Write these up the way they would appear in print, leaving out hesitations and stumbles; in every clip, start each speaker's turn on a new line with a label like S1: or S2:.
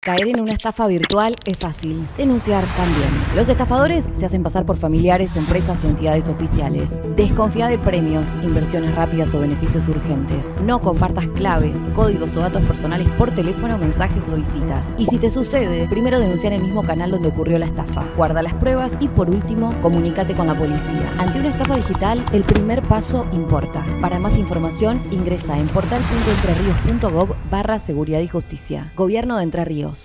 S1: Caer en una estafa virtual es fácil, denunciar también. Los estafadores se hacen pasar por familiares, empresas o entidades oficiales. Desconfía de premios, inversiones rápidas o beneficios urgentes. No compartas claves, códigos o datos personales por teléfono, mensajes o visitas. Y si te sucede, primero denuncia en el mismo canal donde ocurrió la estafa. Guarda las pruebas y por último, comunícate con la policía. Ante una estafa digital, el primer paso importa. Para más información, ingresa en portal.entrerios.gov/seguridad y justicia. Gobierno de Entre Ríos.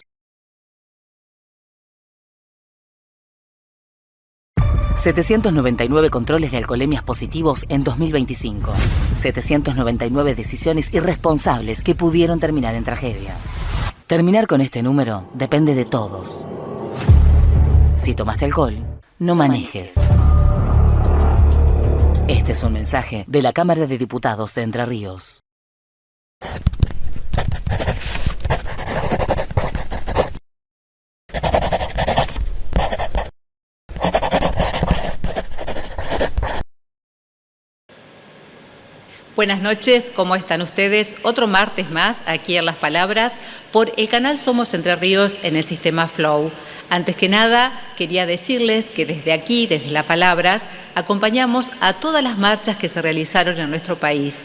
S2: 799 controles de alcoholemias positivos en 2025. 799 decisiones irresponsables que pudieron terminar en tragedia. Terminar con este número depende de todos. Si tomaste alcohol, no manejes. Este es un mensaje de la Cámara de Diputados de Entre Ríos.
S3: Buenas noches, ¿cómo están ustedes? Otro martes más aquí en Las Palabras por el canal Somos Entre Ríos en el sistema Flow. Antes que nada, quería decirles que desde aquí, desde Las Palabras, acompañamos a todas las marchas que se realizaron en nuestro país.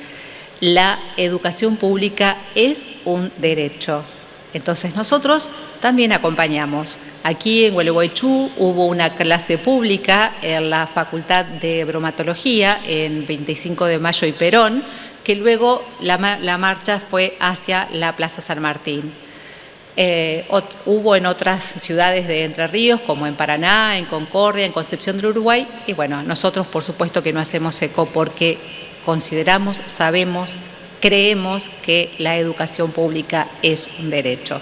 S3: La educación pública es un derecho. Entonces nosotros también acompañamos. Aquí en Gualeguaychú hubo una clase pública en la Facultad de Bromatología en 25 de Mayo y Perón, que luego la marcha fue hacia la Plaza San Martín. Hubo en otras ciudades de Entre Ríos, como en Paraná, en Concordia, en Concepción del Uruguay, y bueno, nosotros por supuesto que no hacemos eco porque consideramos, sabemos, creemos que la educación pública es un derecho.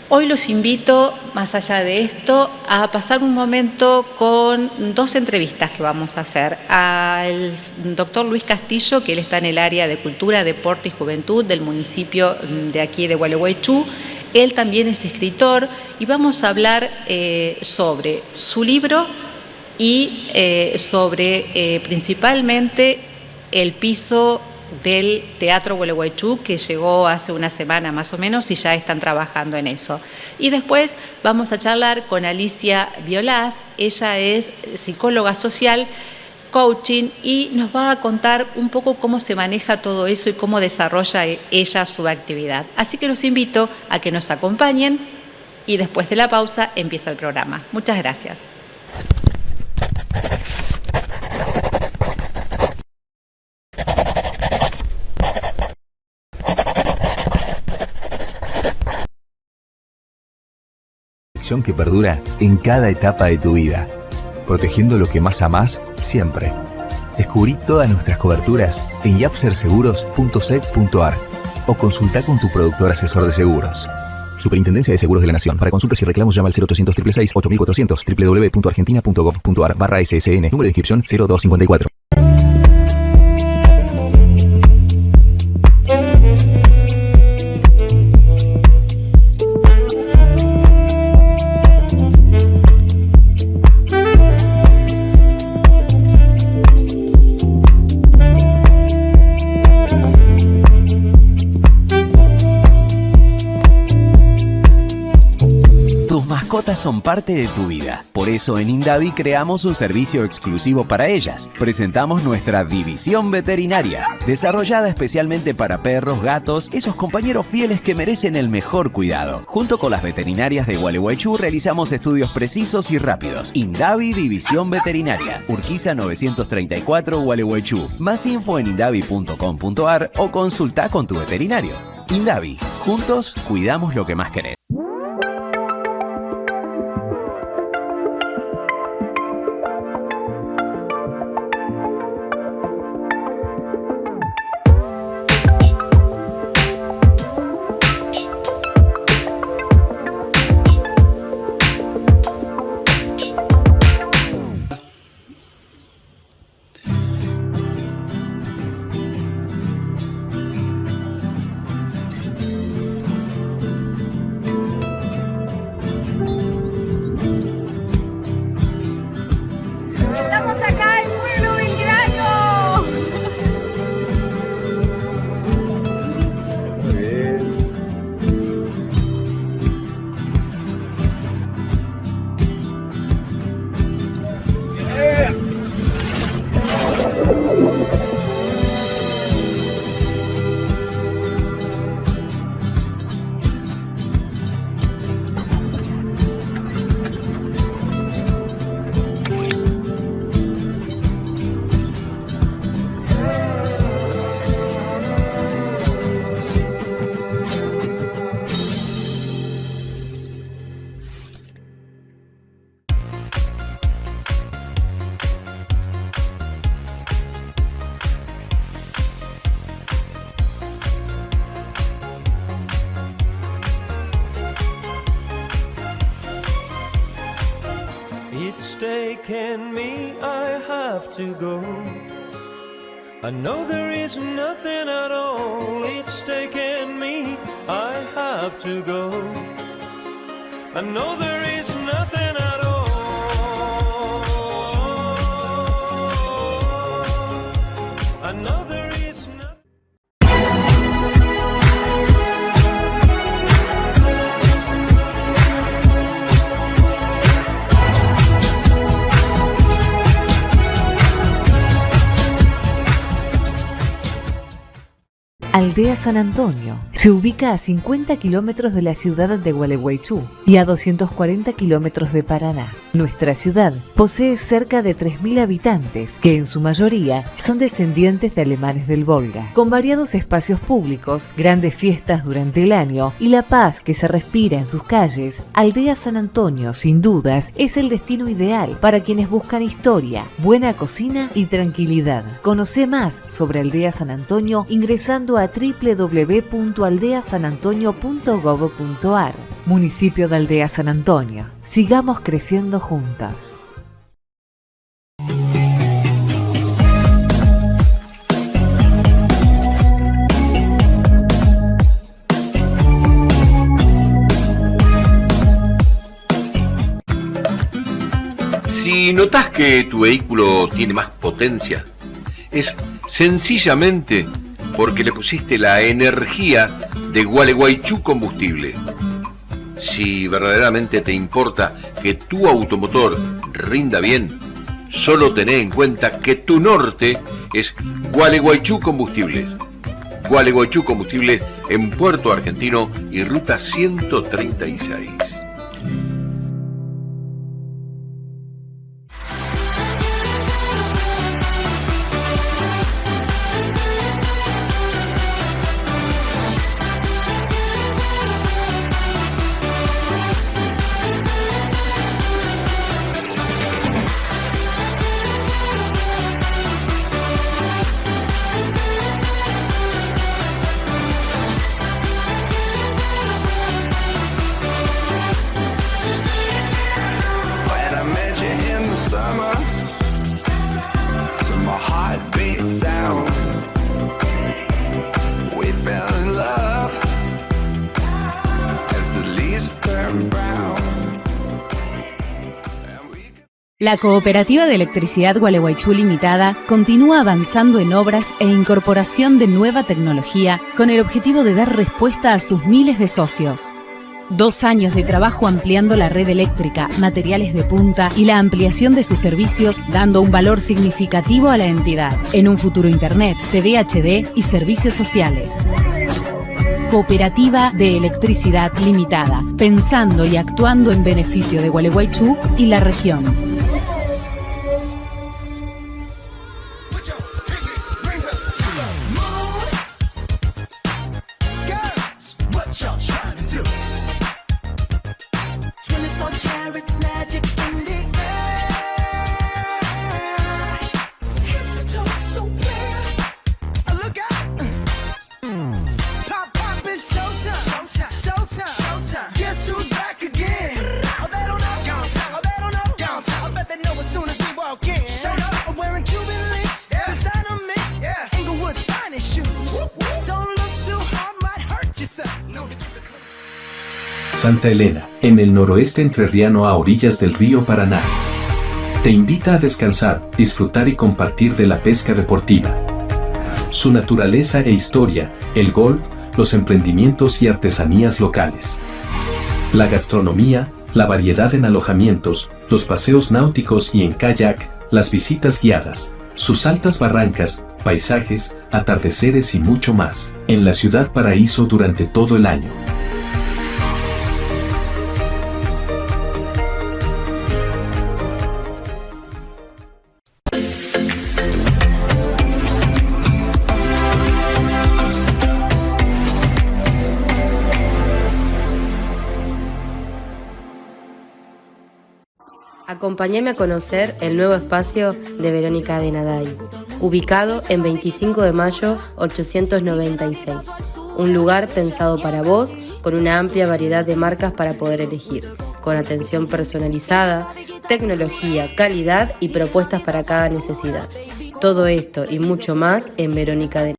S3: Hoy los invito, más allá de esto, a pasar un momento con dos entrevistas que vamos a hacer. Al doctor Luis Castillo, que él está en el área de Cultura, Deporte y Juventud del municipio de aquí de Gualeguaychú. Él también es escritor y vamos a hablar sobre su libro y sobre principalmente el piso del Teatro Gualeguaychú, que llegó hace una semana más o menos y ya están trabajando en eso. Y después vamos a charlar con Alicia Violás. Ella es psicóloga social, coaching, y nos va a contar un poco cómo se maneja todo eso y cómo desarrolla ella su actividad. Así que los invito a que nos acompañen y después de la pausa empieza el programa. Muchas gracias.
S4: Que perdura en cada etapa de tu vida, protegiendo lo que más amás siempre. Descubrí todas nuestras coberturas en yapserseguros.sec.ar o consulta con tu productor asesor de seguros. Superintendencia de Seguros de la Nación. Para consultas y reclamos llama al 0800 666 8400 www.argentina.gov.ar/ssn. Número de inscripción 0254.
S5: Son parte de tu vida. Por eso en Indavi creamos un servicio exclusivo para ellas. Presentamos nuestra división veterinaria, desarrollada especialmente para perros, gatos, esos compañeros fieles que merecen el mejor cuidado. Junto con las veterinarias de Gualeguaychú realizamos estudios precisos y rápidos. Indavi División Veterinaria, Urquiza 934 Gualeguaychú. Más info en indavi.com.ar o consulta con tu veterinario. Indavi, juntos cuidamos lo que más querés.
S6: taken me, I have to go. I know there is nothing at all, it's taken me, I have to go. I know there is nothing at all. I know there is nothing.
S7: Aldea San Antonio se ubica a 50 kilómetros de la ciudad de Gualeguaychú y a 240 kilómetros de Paraná. Nuestra ciudad posee cerca de 3.000 habitantes, que en su mayoría son descendientes de alemanes del Volga, con variados espacios públicos, grandes fiestas durante el año y la paz que se respira en sus calles. Aldea San Antonio, sin dudas, es el destino ideal para quienes buscan historia, buena cocina y tranquilidad. Conoce más sobre Aldea San Antonio ingresando a www.aldeasanantonio.gov.ar. Municipio de Aldea San Antonio. Sigamos creciendo juntos.
S8: Si notas que tu vehículo tiene más potencia, es sencillamente porque le pusiste la energía de Gualeguaychú Combustible. Si verdaderamente te importa que tu automotor rinda bien, solo tené en cuenta que tu norte es Gualeguaychú Combustible. Gualeguaychú Combustible en Puerto Argentino y ruta 136.
S9: La Cooperativa de Electricidad Gualeguaychú Limitada continúa avanzando en obras e incorporación de nueva tecnología con el objetivo de dar respuesta a sus miles de socios. 2 años de trabajo ampliando la red eléctrica, materiales de punta y la ampliación de sus servicios, dando un valor significativo a la entidad. En un futuro Internet, TV HD y servicios sociales. Cooperativa de Electricidad Limitada, pensando y actuando en beneficio de Gualeguaychú y la región.
S10: Santa Elena, en el noroeste entrerriano a orillas del río Paraná. Te invita a descansar, disfrutar y compartir de la pesca deportiva. Su naturaleza e historia, el golf, los emprendimientos y artesanías locales. La gastronomía, la variedad en alojamientos, los paseos náuticos y en kayak, las visitas guiadas, sus altas barrancas, paisajes, atardeceres y mucho más, en la ciudad paraíso durante todo el año.
S11: Acompáñame a conocer el nuevo espacio de Verónica de Naday, ubicado en 25 de mayo 896. Un lugar pensado para vos, con una amplia variedad de marcas para poder elegir, con atención personalizada, tecnología, calidad y propuestas para cada necesidad. Todo esto y mucho más en Verónica de...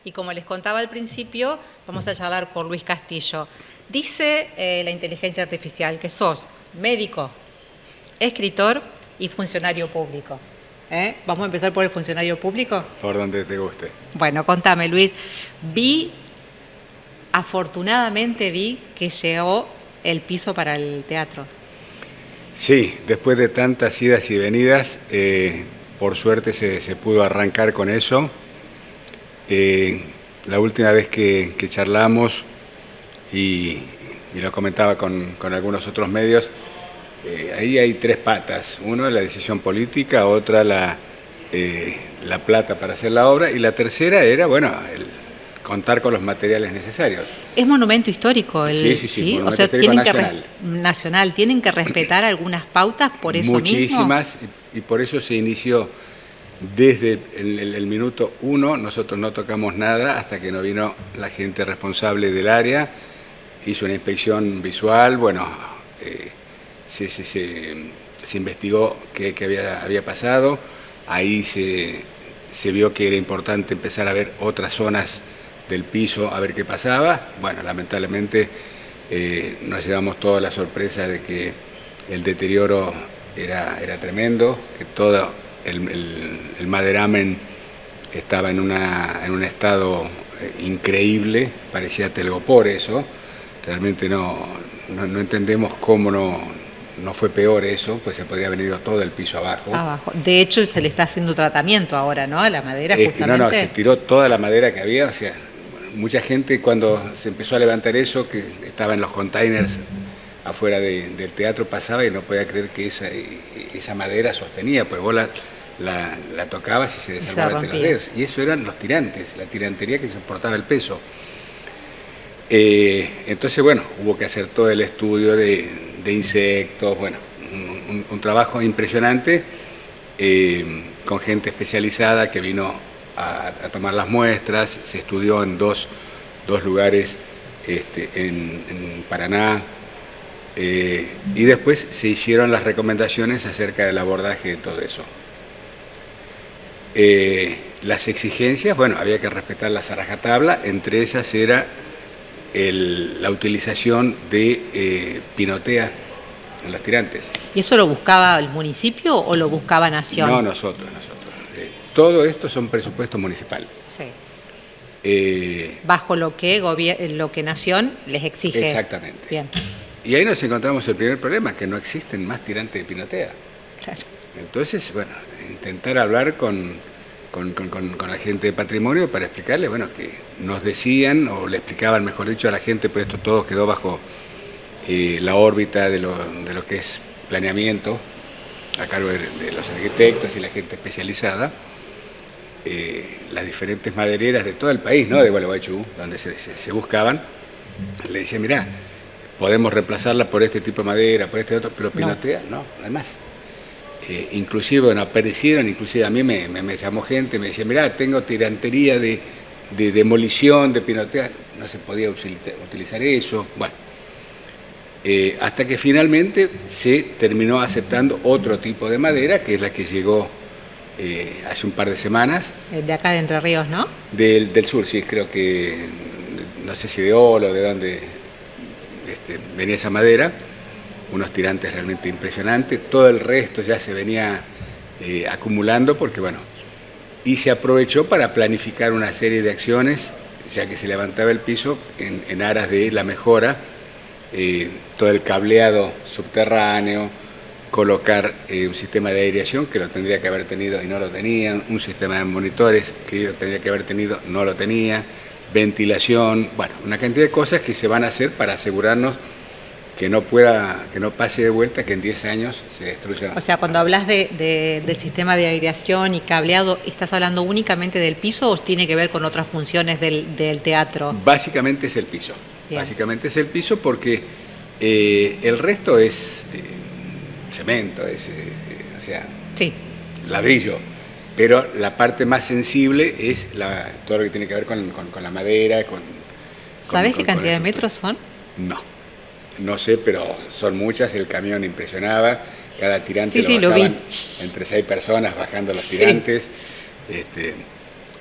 S3: Y como les contaba al principio, vamos a charlar con Luis Castillo. Dice la inteligencia artificial que sos médico, escritor y funcionario público. Vamos a empezar por el funcionario público.
S12: Por donde te guste.
S3: Bueno, contame, Luis. Afortunadamente vi que llegó el piso para el teatro.
S12: Sí, después de tantas idas y venidas, por suerte se pudo arrancar con eso. La última vez que charlamos, y lo comentaba con algunos otros medios, ahí hay 3 patas. Uno es la decisión política, otra la plata para hacer la obra, y la tercera era, contar con los materiales necesarios.
S3: Es monumento histórico
S12: Sí, monumento
S3: o sea,
S12: histórico
S3: nacional. Nacional, tienen que respetar algunas pautas por eso
S12: Muchísimas, mismo. Y por eso se inició desde el minuto 1. Nosotros no tocamos nada hasta que no vino la gente responsable del área, hizo una inspección visual, se investigó qué había pasado, ahí se vio que era importante empezar a ver otras zonas del piso, a ver qué pasaba. Lamentablemente nos llevamos toda la sorpresa de que el deterioro era tremendo, que todo el maderamen estaba en un estado increíble, parecía telgopor eso. Realmente no entendemos cómo no fue peor eso, pues se podría haber venido todo el piso abajo.
S3: De hecho, se le está haciendo tratamiento ahora, ¿no? A la madera, justamente.
S12: Se tiró toda la madera que había. O sea, mucha gente, cuando se empezó a levantar eso, que estaba en los containers afuera del teatro, pasaba y no podía creer que esa madera sostenía, pues vos la tocabas y se desarmaba entre los dedos. Y eso eran los tirantes, la tirantería que soportaba el peso. Entonces, hubo que hacer todo el estudio de insectos, un trabajo impresionante, con gente especializada que vino a tomar las muestras. Se estudió en dos lugares en Paraná, y después se hicieron las recomendaciones acerca del abordaje de todo eso. Las exigencias, había que respetarlas a rajatabla. Entre esas era la utilización de pinotea en los tirantes.
S3: ¿Y eso lo buscaba el municipio o lo buscaba Nación?
S12: No, nosotros. Todo esto son presupuestos municipales.
S3: Sí. Bajo lo que Nación les exige.
S12: Exactamente.
S3: Bien.
S12: Y ahí nos encontramos el primer problema, que no existen más tirantes de pinotea.
S3: Claro.
S12: Entonces, intentar hablar con la gente de patrimonio para explicarle, que nos decían, o le explicaban, mejor dicho, a la gente, pues esto todo quedó bajo la órbita de lo que es planeamiento, a cargo de los arquitectos y la gente especializada. Las diferentes madereras de todo el país, ¿no?, de Gualeguaychú, donde se buscaban, le decían, mirá, podemos reemplazarla por este tipo de madera, por este otro, pero pinotea, no hay más. Inclusive aparecieron, inclusive a mí me llamó gente, me decía, mirá, tengo tirantería de demolición, de pinotea, no se podía utilizar eso. Hasta que finalmente se terminó aceptando otro tipo de madera, que es la que llegó hace un par de semanas.
S3: De acá de Entre Ríos, ¿no?
S12: Del sur, sí, creo que, no sé si de Olo, de dónde venía esa madera. Unos tirantes realmente impresionantes. Todo el resto ya se venía acumulando porque, y se aprovechó para planificar una serie de acciones, ya que se levantaba el piso en aras de la mejora, todo el cableado subterráneo, colocar un sistema de aireación que lo tendría que haber tenido y no lo tenía, un sistema de monitores que lo tendría que haber tenido, no lo tenía, ventilación, una cantidad de cosas que se van a hacer para asegurarnos que no pase de vuelta, que en 10 años se destruya.
S3: O sea, cuando hablas del sistema de aireación y cableado, ¿estás hablando únicamente del piso o tiene que ver con otras funciones del teatro?
S12: Básicamente es el piso.
S3: Bien.
S12: Básicamente es el piso porque el resto es cemento, o sea,
S3: sí,
S12: ladrillo. Pero la parte más sensible es todo lo que tiene que ver con la madera.
S3: ¿Sabés qué cantidad de metros son?
S12: No sé, pero son muchas. El camión impresionaba. Cada tirante
S3: Sí,
S12: lo
S3: lo vi.
S12: bajaban entre 6 personas bajando los tirantes.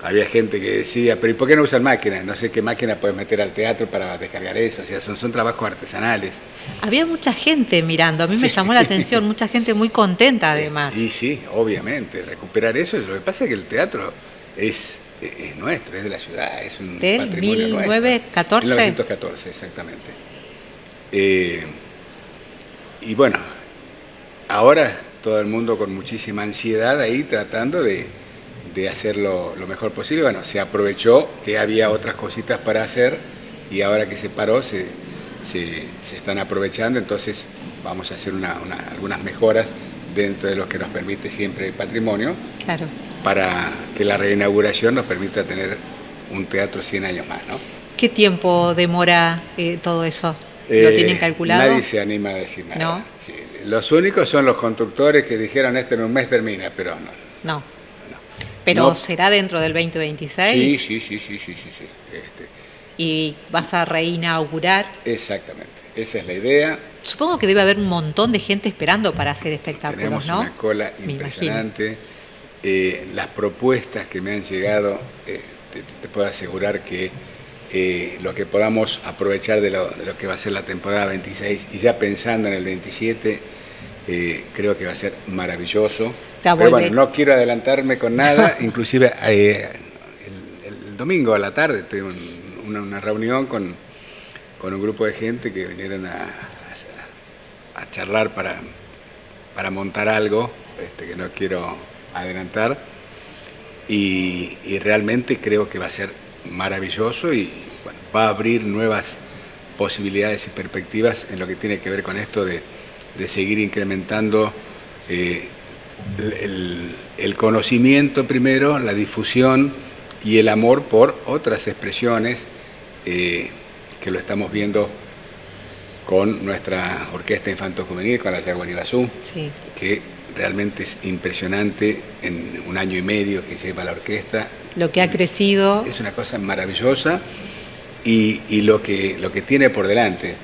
S12: Había gente que decía, pero ¿y por qué no usan máquinas? No sé qué máquina puedes meter al teatro para descargar eso. O sea, son trabajos artesanales.
S3: Había mucha gente mirando, a mí me llamó la atención, mucha gente muy contenta además.
S12: Y sí, obviamente, recuperar eso. Lo que pasa es que el teatro es nuestro, es de la ciudad, es un
S3: ¿Del
S12: patrimonio
S3: 1914?
S12: nuestro. 1914, exactamente. Y bueno, ahora todo el mundo con muchísima ansiedad ahí tratando de hacerlo lo mejor posible. Bueno, se aprovechó que había otras cositas para hacer y ahora que se paró se están aprovechando, entonces vamos a hacer algunas mejoras dentro de lo que nos permite siempre el patrimonio,
S3: claro,
S12: para que la reinauguración nos permita tener un teatro 100 años más, ¿no?
S3: ¿Qué tiempo demora todo eso? ¿Lo tienen calculado?
S12: Nadie se anima a decir nada.
S3: ¿No?
S12: Sí, los únicos son los constructores que dijeron esto en un mes termina, pero
S3: no. ¿Pero será dentro del 2026?
S12: Sí.
S3: ¿Y vas a reinaugurar?
S12: Exactamente, esa es la idea.
S3: Supongo que debe haber un montón de gente esperando para hacer espectáculos,
S12: Tenemos
S3: ¿no?
S12: una cola impresionante. Las propuestas que me han llegado, te puedo asegurar que lo que podamos aprovechar de lo que va a ser la temporada 26 y ya pensando en el 27, creo que va a ser maravilloso. Pero bueno, no quiero adelantarme con nada. Inclusive el domingo a la tarde tuve una reunión con un grupo de gente que vinieron a charlar para montar algo que no quiero adelantar, y realmente creo que va a ser maravilloso y bueno, va a abrir nuevas posibilidades y perspectivas en lo que tiene que ver con esto de seguir incrementando el conocimiento primero, la difusión y el amor por otras expresiones que lo estamos viendo con nuestra orquesta infanto-juvenil, con la Yaguara Iguazú,
S3: sí,
S12: que realmente es impresionante en un año y medio que lleva la orquesta.
S3: Lo que ha crecido.
S12: Es una cosa maravillosa y lo que tiene por delante.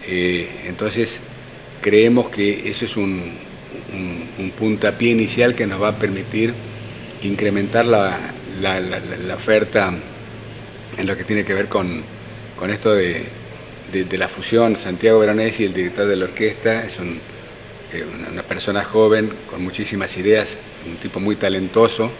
S12: Entonces, creemos que eso es un puntapié inicial que nos va a permitir incrementar la oferta en lo que tiene que ver con esto de la fusión. Santiago Veronesi, el director de la orquesta, es una persona joven con muchísimas ideas, un tipo muy talentoso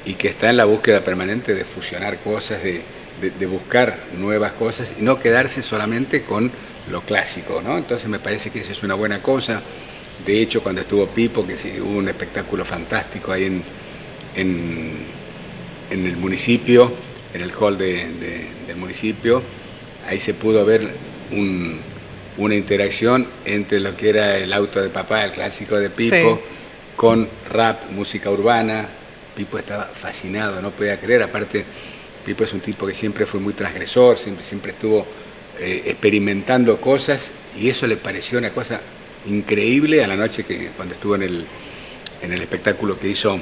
S12: y que está en la búsqueda permanente de fusionar cosas, de buscar nuevas cosas y no quedarse solamente con lo clásico, ¿no? Entonces me parece que esa es una buena cosa. De hecho, cuando estuvo Pipo, que sí, hubo un espectáculo fantástico ahí en el municipio, en el hall del municipio, ahí se pudo ver una interacción entre lo que era el auto de papá, el clásico de Pipo, sí, con rap, música urbana. Pipo estaba fascinado, no podía creer. Aparte, Pipo es un tipo que siempre fue muy transgresor, siempre estuvo experimentando cosas, y eso le pareció una cosa increíble a la noche cuando estuvo en el espectáculo que hizo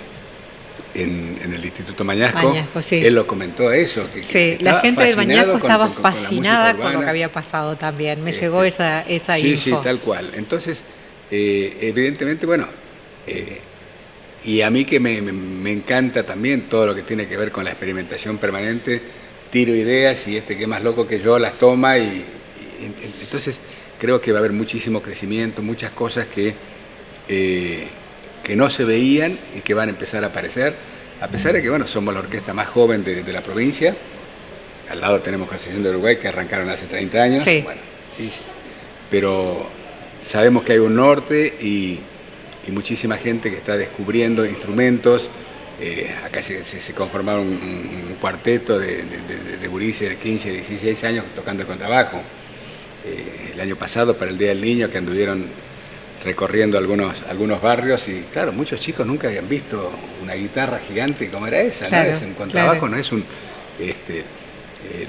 S12: en el Instituto Mañasco. Sí. Él lo comentó eso.
S3: Sí, la gente del Mañasco estaba fascinada con lo que había pasado también. Me llegó esa info.
S12: Sí, tal cual. Entonces, evidentemente, bueno, y a mí que me encanta también todo lo que tiene que ver con la experimentación permanente, tiro ideas y que es más loco que yo las toma y entonces creo que va a haber muchísimo crecimiento, muchas cosas que no se veían y que van a empezar a aparecer, a pesar de que bueno, somos la orquesta más joven de la provincia. Al lado tenemos Concepción de Uruguay, que arrancaron hace 30 años.
S3: Sí.
S12: Bueno, pero sabemos que hay un norte y muchísima gente que está descubriendo instrumentos. Acá se conformaron un cuarteto de gurises de 15, 16 años tocando el contrabajo. El año pasado, para el Día del Niño, que anduvieron recorriendo algunos barrios, y claro, muchos chicos nunca habían visto una guitarra gigante como era esa, claro, ¿no? Es un contrabajo, claro. No es un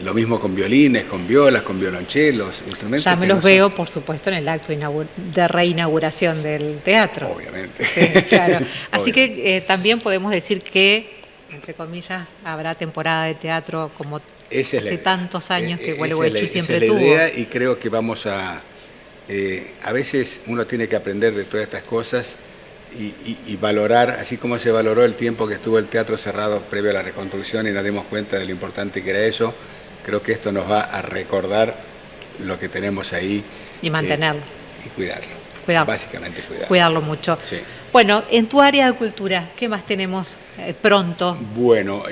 S12: Lo mismo con violines, con violas, con violonchelos, instrumentos.
S3: Ya me los veo, por supuesto, en el acto de reinauguración del teatro.
S12: Obviamente.
S3: Sí, claro. Así que también podemos decir que, entre comillas, habrá temporada de teatro como hace tantos años que Gualeguaychú siempre tuvo.
S12: Esa es la idea, y creo que vamos a veces uno tiene que aprender de todas estas cosas y valorar, así como se valoró el tiempo que estuvo el teatro cerrado previo a la reconstrucción y nos dimos cuenta de lo importante que era eso. Creo que esto nos va a recordar lo que tenemos ahí.
S3: Y mantenerlo.
S12: Y cuidarlo. Básicamente cuidarlo.
S3: Cuidarlo mucho.
S12: Sí.
S3: Bueno, en tu área de cultura, ¿qué más tenemos pronto?
S12: Bueno,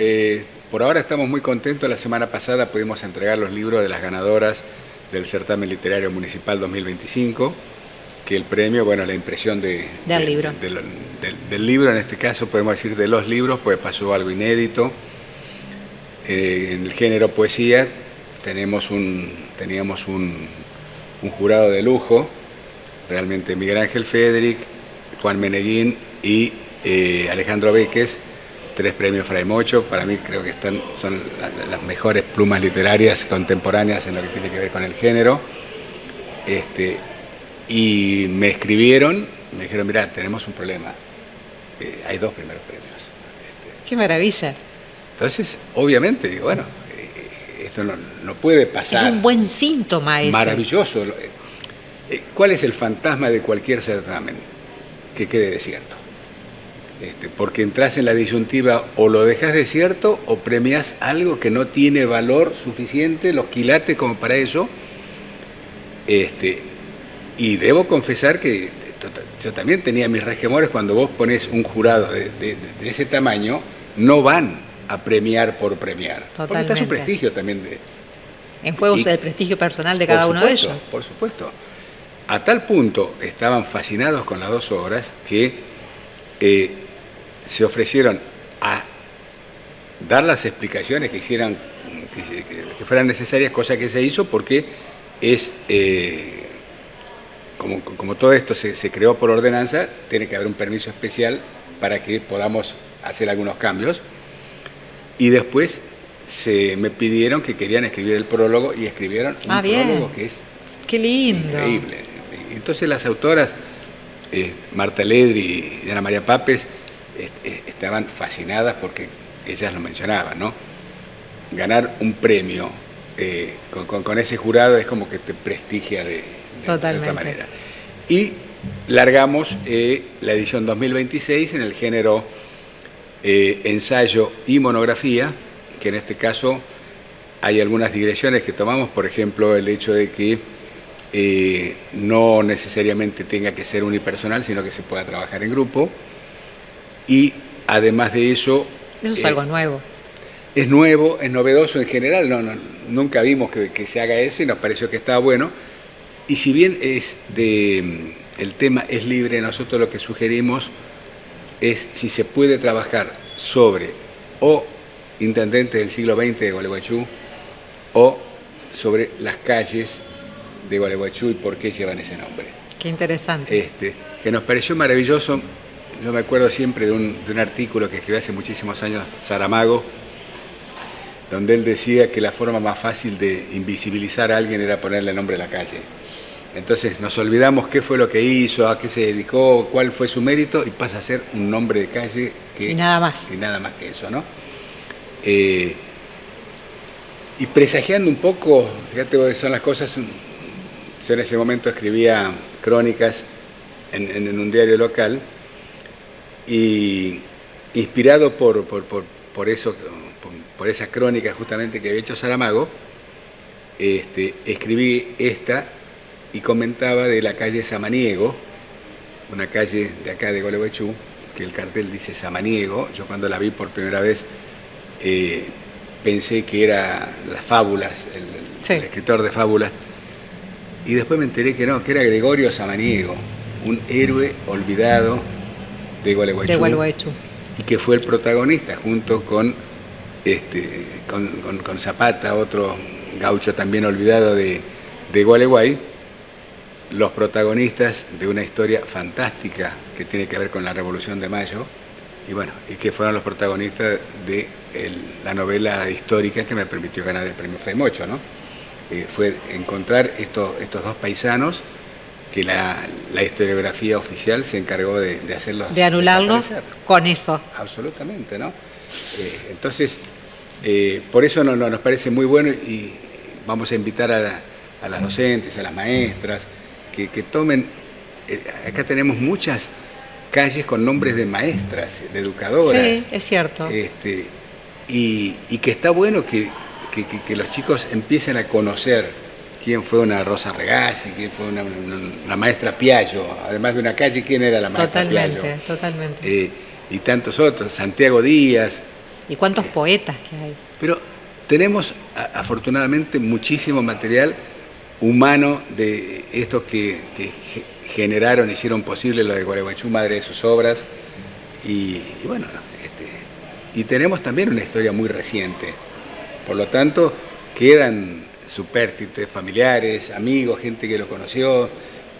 S12: por ahora estamos muy contentos. La semana pasada pudimos entregar los libros de las ganadoras del certamen literario municipal 2025, que el premio, bueno, la impresión del libro, en este caso podemos decir de los libros, pues pasó algo inédito. En el género poesía teníamos un jurado de lujo, realmente Miguel Ángel Federic, Juan Meneguín y Alejandro Béquez, 3 premios Fray Mocho. Para mí creo que son las mejores plumas literarias contemporáneas en lo que tiene que ver con el género. Y me escribieron, me dijeron, mirá, tenemos un problema, hay 2 primeros premios.
S3: ¡Qué maravilla!
S12: Entonces, obviamente, digo, bueno, esto no puede pasar.
S3: Es un buen síntoma ese.
S12: Maravilloso. ¿Cuál es el fantasma de cualquier certamen? Que quede desierto. Porque entras en la disyuntiva, o lo dejas desierto o premias algo que no tiene valor suficiente, los quilates como para eso. Y debo confesar que yo también tenía mis resquemores cuando vos pones un jurado de ese tamaño, no van a premiar por premiar.
S3: Totalmente.
S12: Porque está su prestigio también.
S3: En juego el prestigio personal de cada uno de ellos.
S12: Por supuesto. A tal punto estaban fascinados con las 2 obras que se ofrecieron a dar las explicaciones que fueran necesarias, cosa que se hizo porque es... Como todo esto se creó por ordenanza, tiene que haber un permiso especial para que podamos hacer algunos cambios. Y después me pidieron que querían escribir el prólogo y escribieron un prólogo que es
S3: ¡qué lindo!
S12: Increíble. Entonces las autoras, Marta Ledri y Ana María Papes, estaban fascinadas porque ellas lo mencionaban, ¿no? Ganar un premio con ese jurado es como que te prestigia de otra manera. Y largamos la edición 2026 en el género ensayo y monografía, que en este caso hay algunas digresiones que tomamos, por ejemplo, el hecho de que no necesariamente tenga que ser unipersonal, sino que se pueda trabajar en grupo. Y además de eso...
S3: Eso es algo nuevo.
S12: Es nuevo, es novedoso en general, nunca vimos que se haga eso y nos pareció que estaba bueno. Y si bien el tema es libre, nosotros lo que sugerimos es si se puede trabajar sobre o intendentes del siglo XX de Gualeguaychú o sobre las calles de Gualeguaychú y por qué llevan ese nombre.
S3: Qué interesante.
S12: Que nos pareció maravilloso. Yo me acuerdo siempre de un artículo que escribió hace muchísimos años Saramago, donde él decía que la forma más fácil de invisibilizar a alguien era ponerle el nombre a la calle. Entonces nos olvidamos qué fue lo que hizo, a qué se dedicó, cuál fue su mérito, y pasa a ser un nombre de calle
S3: y nada más.
S12: Y nada más que eso, ¿no? Y presagiando un poco, fíjate, son las cosas. Yo en ese momento escribía crónicas en un diario local y inspirado por esa crónica justamente que había hecho Saramago, escribí esta y comentaba de la calle Samaniego, una calle de acá de Gualeguaychú, que el cartel dice Samaniego. Yo cuando la vi por primera vez pensé que era las fábulas, el escritor de fábulas, y después me enteré que no, que era Gregorio Samaniego, un héroe olvidado de Gualeguaychú, y que fue el protagonista junto con Zapata, otro gaucho también olvidado de Gualeguay, los protagonistas de una historia fantástica que tiene que ver con la Revolución de Mayo y bueno, y que fueron los protagonistas de la novela histórica que me permitió ganar el premio Frei Mocho, ¿no? Fue encontrar estos dos paisanos que la historiografía oficial se encargó de hacerlos,
S3: de anularlos con eso.
S12: Absolutamente, ¿no? Entonces, por eso nos parece muy bueno, y vamos a invitar a las docentes, a las maestras, que tomen, acá tenemos muchas calles con nombres de maestras, de educadoras.
S3: Sí, es cierto.
S12: Y que está bueno que los chicos empiecen a conocer quién fue una Rosa Regazzi, quién fue una maestra Piaggio, además de una calle, quién era la maestra Piaggio.
S3: Totalmente.
S12: Y tantos otros, Santiago Díaz.
S3: Y cuántos poetas que hay.
S12: Pero tenemos afortunadamente muchísimo material humano de estos que generaron, hicieron posible lo de Gualeguaychú, madre de sus obras, y bueno, y tenemos también una historia muy reciente, por lo tanto quedan supérstites, familiares, amigos, gente que lo conoció,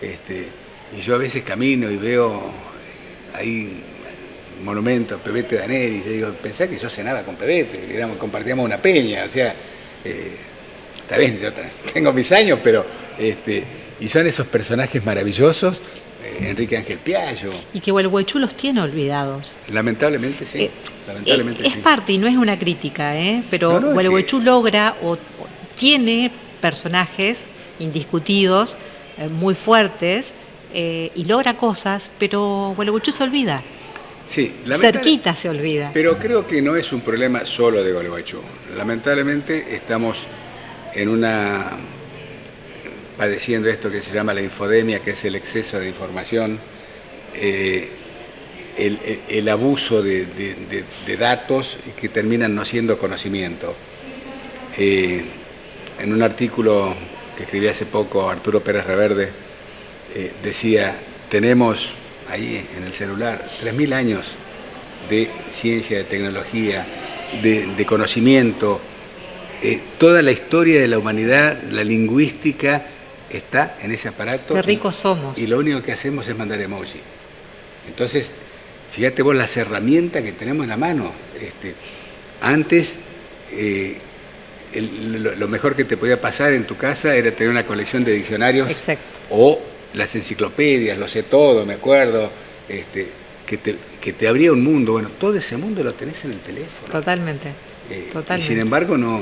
S12: y yo a veces camino y veo ahí monumento, Pebete Daneri, y yo digo, pensá que yo cenaba con Pebete, compartíamos una peña, o sea, está bien, yo tengo mis años, pero y son esos personajes maravillosos, Enrique Ángel Piaggio.
S3: Y que Gualeguaychú los tiene olvidados.
S12: Lamentablemente sí.
S3: Es parte, y no es una crítica, pero Gualeguaychú logra o tiene personajes indiscutidos, muy fuertes, y logra cosas, pero Gualeguaychú se olvida.
S12: Sí,
S3: cerquita se olvida.
S12: Pero creo que no es un problema solo de Gualeguaychú. Lamentablemente estamos padeciendo esto que se llama la infodemia, que es el exceso de información, el abuso de datos que terminan no siendo conocimiento. En un artículo que escribí hace poco, Arturo Pérez Reverde decía, tenemos ahí en el celular 3.000 años de ciencia, de tecnología, de conocimiento, toda la historia de la humanidad, la lingüística, está en ese aparato.
S3: Qué ricos somos.
S12: Y lo único que hacemos es mandar emoji. Entonces, fíjate vos las herramientas que tenemos en la mano. Antes, lo mejor que te podía pasar en tu casa era tener una colección de diccionarios.
S3: Exacto.
S12: O las enciclopedias, lo sé todo, me acuerdo, que te abría un mundo. Bueno, todo ese mundo lo tenés en el teléfono.
S3: Totalmente.
S12: Y sin embargo, no,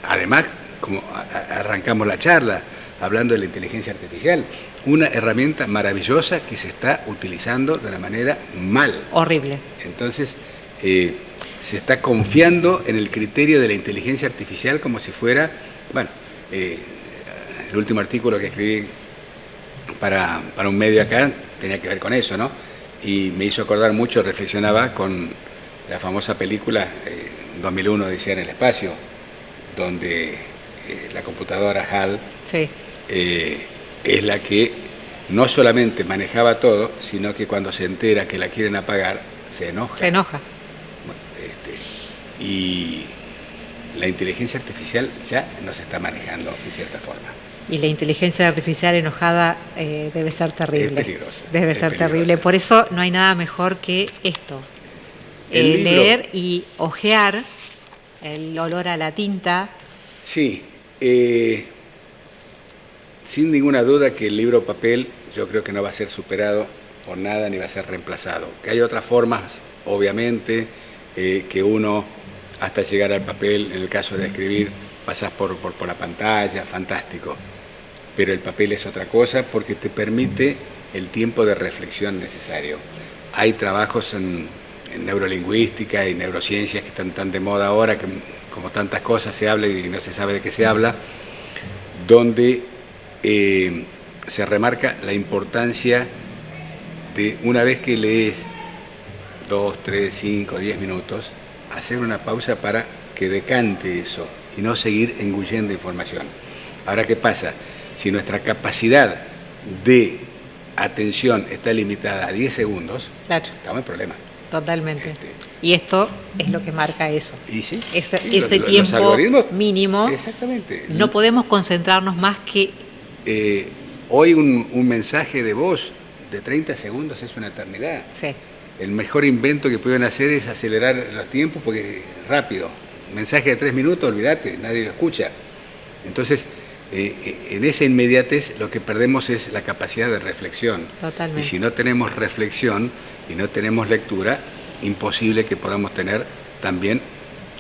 S12: además, como arrancamos la charla, hablando de la inteligencia artificial, una herramienta maravillosa que se está utilizando de una manera mal.
S3: Horrible.
S12: Entonces, se está confiando en el criterio de la inteligencia artificial como si fuera, bueno, el último artículo que escribí para un medio acá tenía que ver con eso, ¿no? Y me hizo acordar mucho, reflexionaba con la famosa película 2001, Odisea en el espacio, donde la computadora HAL
S3: sí.
S12: Es la que no solamente manejaba todo, sino que cuando se entera que la quieren apagar, se enoja.
S3: Se enoja.
S12: Bueno, y la inteligencia artificial ya nos está manejando en cierta forma.
S3: Y la inteligencia artificial enojada debe ser terrible.
S12: Es peligrosa.
S3: Debe ser terrible. Por eso no hay nada mejor que esto. Leer y hojear, el olor a la tinta.
S12: Sí. Sin ninguna duda que el libro papel yo creo que no va a ser superado por nada ni va a ser reemplazado. Que hay otras formas, obviamente, que uno, hasta llegar al papel, en el caso de escribir, pasás por la pantalla, fantástico. Pero el papel es otra cosa porque te permite el tiempo de reflexión necesario. Hay trabajos en neurolingüística y neurociencias que están tan de moda ahora, que como tantas cosas se habla y no se sabe de qué se habla, donde se remarca la importancia de, una vez que lees 2, 3, 5, 10 minutos, hacer una pausa para que decante eso y no seguir engullendo información. Ahora, ¿qué pasa? Si nuestra capacidad de atención está limitada a 10 segundos,
S3: claro,
S12: estamos en problema.
S3: Totalmente. Y esto es lo que marca eso.
S12: ¿Y sí?
S3: Ese
S12: los
S3: tiempo mínimo.
S12: Exactamente.
S3: No podemos concentrarnos más que...
S12: Hoy un mensaje de voz de 30 segundos es una eternidad.
S3: Sí.
S12: el mejor invento que pudieron hacer es acelerar los tiempos porque rápido. Mensaje de 3 minutos, olvídate, nadie lo escucha. Entonces, en esa inmediatez lo que perdemos es la capacidad de reflexión.
S3: Totalmente.
S12: Y si no tenemos reflexión y no tenemos lectura, imposible que podamos tener también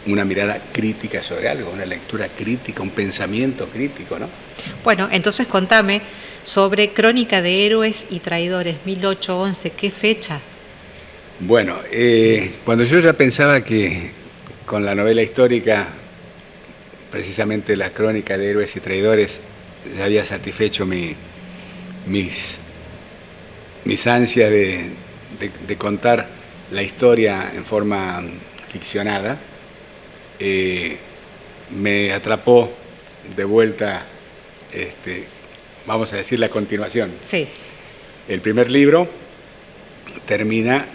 S12: una mirada crítica sobre algo, una lectura crítica, un pensamiento crítico, ¿no?
S3: Bueno, entonces contame sobre Crónica de Héroes y Traidores, 1811, ¿qué fecha?
S12: Bueno, cuando yo ya pensaba que con la novela histórica, precisamente la Crónica de Héroes y Traidores, ya había satisfecho mis ansias de contar la historia en forma ficcionada, me atrapó de vuelta, vamos a decir, la continuación.
S3: Sí.
S12: El primer libro termina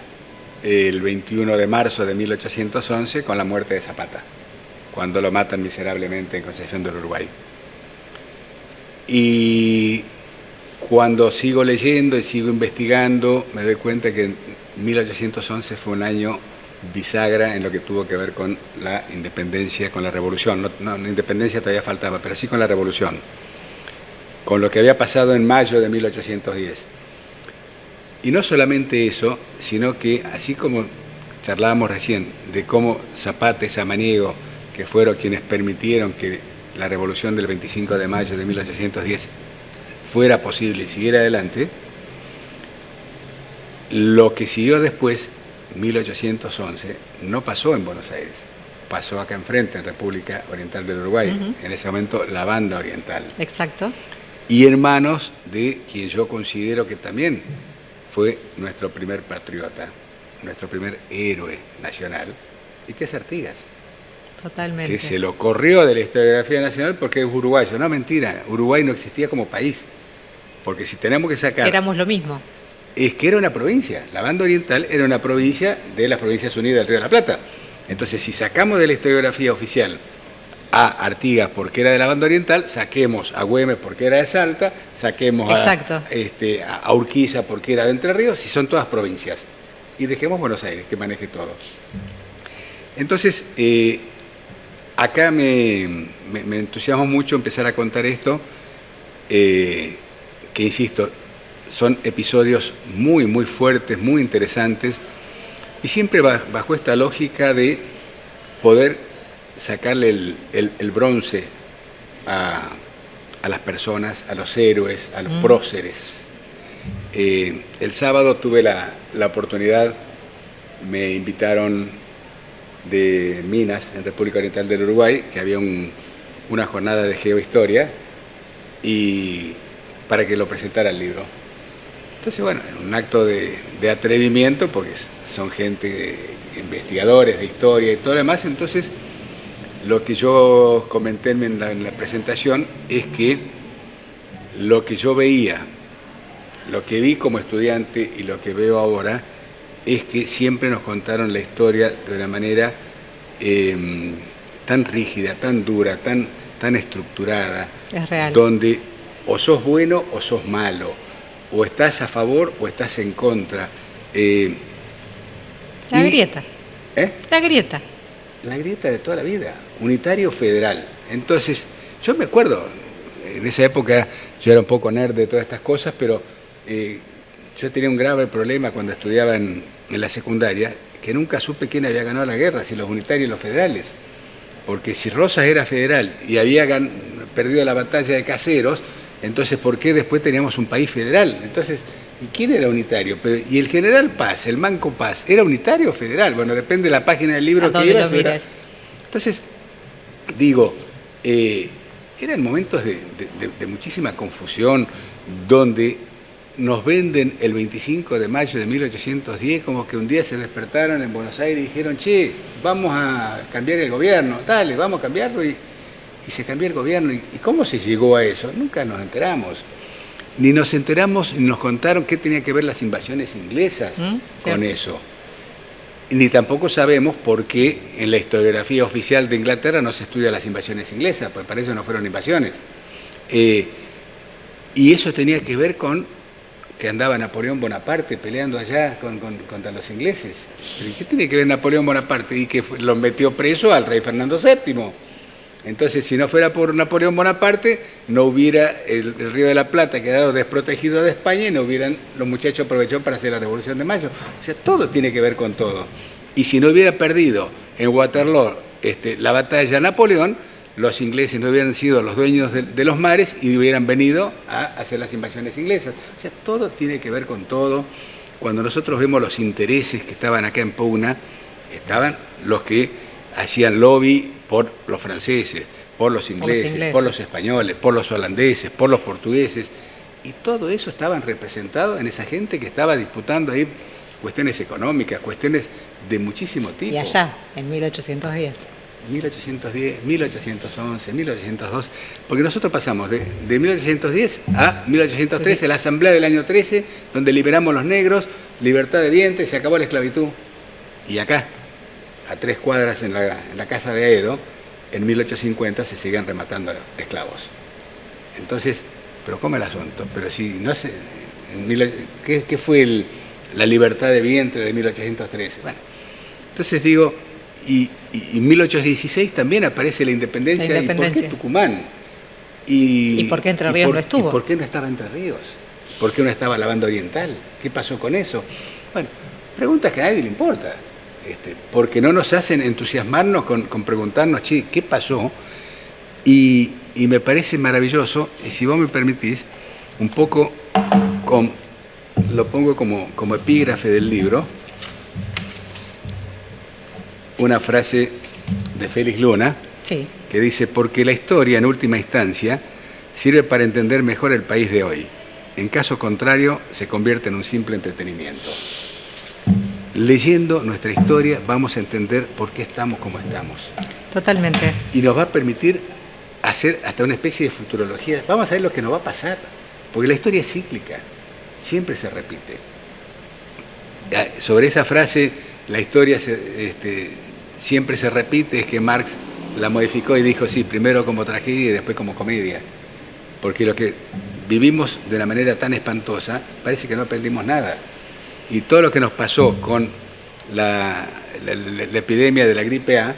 S12: el 21 de marzo de 1811 con la muerte de Zapata, cuando lo matan miserablemente en Concepción del Uruguay. Y cuando sigo leyendo y sigo investigando, me doy cuenta que 1811 fue un año bisagra en lo que tuvo que ver con la independencia, con la revolución. No, la independencia todavía faltaba, pero sí con la revolución, con lo que había pasado en mayo de 1810. Y no solamente eso, sino que así como charlábamos recién de cómo Zapata y Samaniego, que fueron quienes permitieron que la revolución del 25 de mayo de 1810 fuera posible y siguiera adelante, lo que siguió después, 1811, no pasó en Buenos Aires, pasó acá enfrente, en República Oriental del Uruguay, en ese momento la Banda Oriental.
S3: Exacto.
S12: Y en manos de quien yo considero que también fue nuestro primer patriota, nuestro primer héroe nacional, y que es Artigas.
S3: Totalmente.
S12: Que se lo corrió de la historiografía nacional porque es uruguayo. No, mentira, Uruguay no existía como país, porque si tenemos que sacar...
S3: Éramos lo mismo.
S12: Es que era una provincia, la Banda Oriental era una provincia de las Provincias Unidas del Río de la Plata. Entonces, si sacamos de la historiografía oficial a Artigas porque era de la Banda Oriental, saquemos a Güemes porque era de Salta, saquemos a Urquiza porque era de Entre Ríos, y son todas provincias. Y dejemos Buenos Aires, que maneje todo. Entonces, acá me entusiasmó mucho empezar a contar esto, que insisto, son episodios muy, muy fuertes, muy interesantes, y siempre bajo esta lógica de poder sacarle el bronce a las personas, a los héroes, a los próceres. El sábado tuve la oportunidad, me invitaron de Minas, en República Oriental del Uruguay, que había una jornada de geohistoria, y para que lo presentara el libro. Entonces, bueno, un acto de atrevimiento, porque son gente, investigadores de historia y todo lo demás. Entonces, lo que yo comenté en la presentación es que lo que yo veía, lo que vi como estudiante y lo que veo ahora, es que siempre nos contaron la historia de una manera tan rígida, tan dura, tan estructurada,
S3: es real,
S12: donde o sos bueno o sos malo, o estás a favor o estás en contra.
S3: La grieta. La grieta.
S12: La grieta de toda la vida, unitario federal. Entonces, yo me acuerdo, en esa época yo era un poco nerd de todas estas cosas, pero yo tenía un grave problema cuando estudiaba en la secundaria, que nunca supe quién había ganado la guerra, si los unitarios o los federales. Porque si Rosas era federal y había perdido la batalla de Caseros, entonces ¿por qué después teníamos un país federal? Entonces, ¿y quién era unitario? ¿Y el general Paz, el Manco Paz, era unitario o federal? Bueno, depende de la página del libro que ibas. Entonces, digo, eran momentos de muchísima confusión, donde nos venden el 25 de mayo de 1810 como que un día se despertaron en Buenos Aires y dijeron, che, vamos a cambiar el gobierno, dale, vamos a cambiarlo, y se cambió el gobierno. ¿Y cómo se llegó a eso? Nunca nos enteramos. Ni nos enteramos, ni nos contaron qué tenía que ver las invasiones inglesas con eso. Ni tampoco sabemos por qué en la historiografía oficial de Inglaterra no se estudia las invasiones inglesas, pues para eso no fueron invasiones. Y eso tenía que ver con que andaba Napoleón Bonaparte peleando allá contra los ingleses. ¿Pero qué tiene que ver Napoleón Bonaparte? Y que los metió preso al rey Fernando VII. Entonces, si no fuera por Napoleón Bonaparte, no hubiera el Río de la Plata quedado desprotegido de España y no hubieran los muchachos aprovecharon para hacer la Revolución de Mayo. O sea, todo tiene que ver con todo. Y si no hubiera perdido en Waterloo la batalla Napoleón, los ingleses no hubieran sido los dueños de los mares y hubieran venido a hacer las invasiones inglesas. O sea, todo tiene que ver con todo. Cuando nosotros vemos los intereses que estaban acá en Puna, estaban los que hacían lobby por los franceses, por los ingleses, por los españoles, por los holandeses, por los portugueses, y todo eso estaban representados en esa gente que estaba disputando ahí cuestiones económicas, cuestiones de muchísimo tipo.
S3: Y allá, en 1810.
S12: 1810, 1811, 1812, porque nosotros pasamos de 1810 a 1813, la Asamblea del año 13, donde liberamos los negros, libertad de vientre, se acabó la esclavitud. Y acá, a 3 cuadras en la casa de Aedo, en 1850 se siguen rematando esclavos. Entonces, pero ¿cómo el asunto? Pero si no sé, ¿qué fue la libertad de vientre de 1813? Bueno, entonces digo, y en 1816 también aparece la independencia. ¿Y por qué Tucumán?
S3: ¿Y por qué Entre Ríos no estuvo?
S12: ¿Y por qué no estaba Entre Ríos? ¿Por qué no estaba la banda oriental? ¿Qué pasó con eso? Bueno, preguntas que a nadie le importa. Porque no nos hacen entusiasmarnos con preguntarnos, che, ¿qué pasó? Y me parece maravilloso, y si vos me permitís, un poco lo pongo como epígrafe del libro, una frase de Félix Luna,
S3: sí,
S12: que dice, porque la historia en última instancia sirve para entender mejor el país de hoy. En caso contrario, se convierte en un simple entretenimiento. Leyendo nuestra historia vamos a entender por qué estamos como estamos.
S3: Totalmente.
S12: Y nos va a permitir hacer hasta una especie de futurología. Vamos a ver lo que nos va a pasar, porque la historia es cíclica, siempre se repite. Sobre esa frase, la historia siempre se repite, es que Marx la modificó y dijo, sí, primero como tragedia y después como comedia. Porque lo que vivimos de una manera tan espantosa, parece que no aprendimos nada. Y todo lo que nos pasó con la epidemia de la gripe A,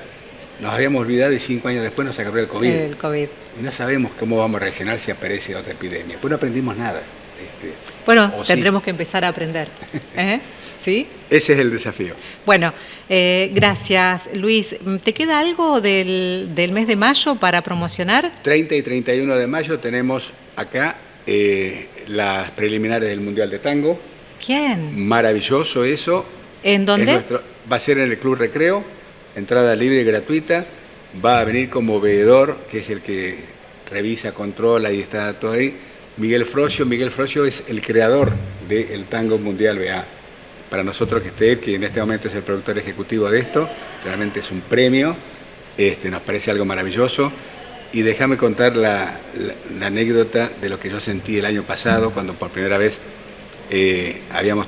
S12: nos habíamos olvidado y 5 años después nos agarró el COVID.
S3: El COVID.
S12: Y no sabemos cómo vamos a reaccionar si aparece otra epidemia. Pues no aprendimos nada.
S3: Bueno, tendremos que empezar a aprender. ¿Sí?
S12: Ese es el desafío.
S3: Bueno, gracias, Luis. ¿Te queda algo del mes de mayo para promocionar?
S12: 30 y 31 de mayo tenemos acá las preliminares del Mundial de Tango.
S3: ¿Quién?
S12: Maravilloso eso.
S3: ¿En dónde?
S12: Va a ser en el Club Recreo, entrada libre y gratuita. Va a venir como veedor, que es el que revisa, controla y está todo ahí, Miguel Frosio. Miguel Frosio es el creador del Tango Mundial BA. Para nosotros que esté él, que en este momento es el productor ejecutivo de esto, realmente es un premio, nos parece algo maravilloso. Y déjame contar la anécdota de lo que yo sentí el año pasado, cuando por primera vez habíamos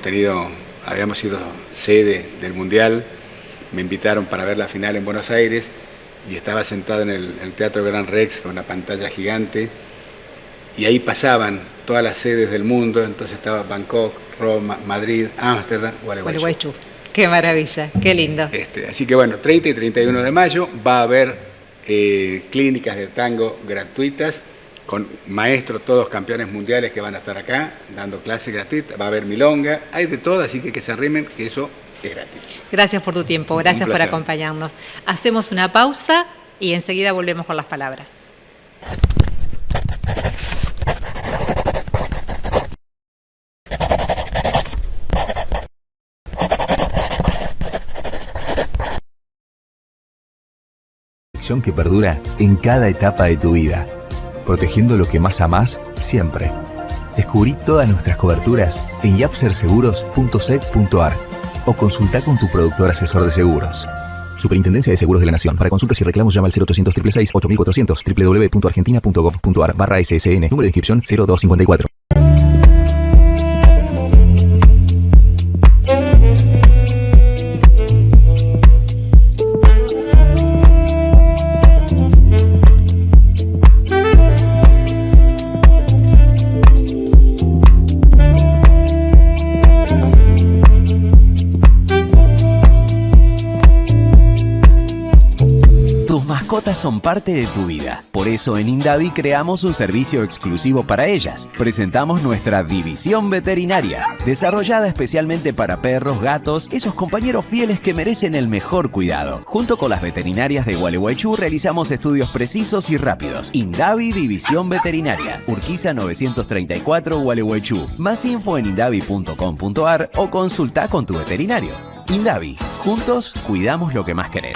S12: sido sede del Mundial. Me invitaron para ver la final en Buenos Aires y estaba sentado en el Teatro Gran Rex con una pantalla gigante y ahí pasaban todas las sedes del mundo. Entonces estaba Bangkok, Roma, Madrid, Ámsterdam, Gualeguaychú.
S3: Qué maravilla, qué lindo.
S12: Así que bueno, 30 y 31 de mayo va a haber clínicas de tango gratuitas con maestros, todos campeones mundiales que van a estar acá dando clases gratuitas. Va a haber milonga, hay de todo, así que se arrimen, que eso es gratis.
S3: Gracias por tu tiempo, gracias por acompañarnos. Hacemos una pausa y enseguida volvemos con las palabras.
S4: Que perdura en cada etapa de tu vida, protegiendo lo que más amás siempre. Descubrí todas nuestras coberturas en yapserseguros.sec.ar o consulta con tu productor asesor de seguros. Superintendencia de Seguros de la Nación. Para consultas y reclamos llama al 0800 666 8400 www.argentina.gov.ar/SSN. Número de inscripción 0254.
S5: mascotas son parte de tu vida. Por eso en Indavi creamos un servicio exclusivo para ellas. Presentamos nuestra división veterinaria, desarrollada especialmente para perros, gatos, esos compañeros fieles que merecen el mejor cuidado. Junto con las veterinarias de Gualeguaychú realizamos estudios precisos y rápidos. Indavi División Veterinaria, Urquiza 934 Gualeguaychú. Más info en indavi.com.ar o consulta con tu veterinario. Indavi, juntos cuidamos lo que más querés.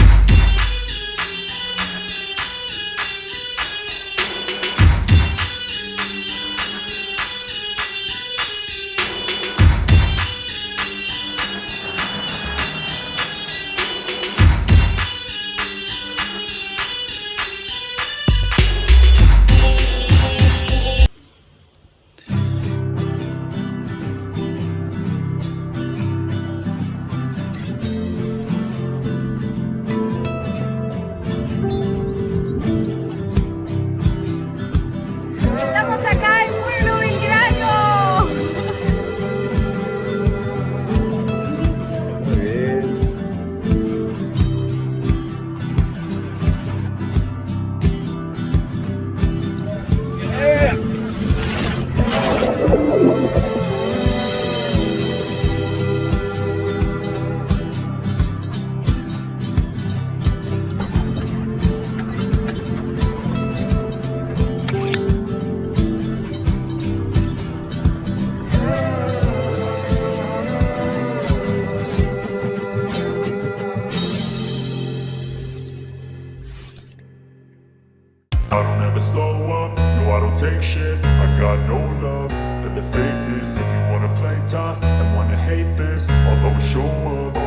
S13: I don't ever slow up, no I don't take shit. I got no love for the fakeness. If you wanna play tough and wanna hate this, I'll always show up.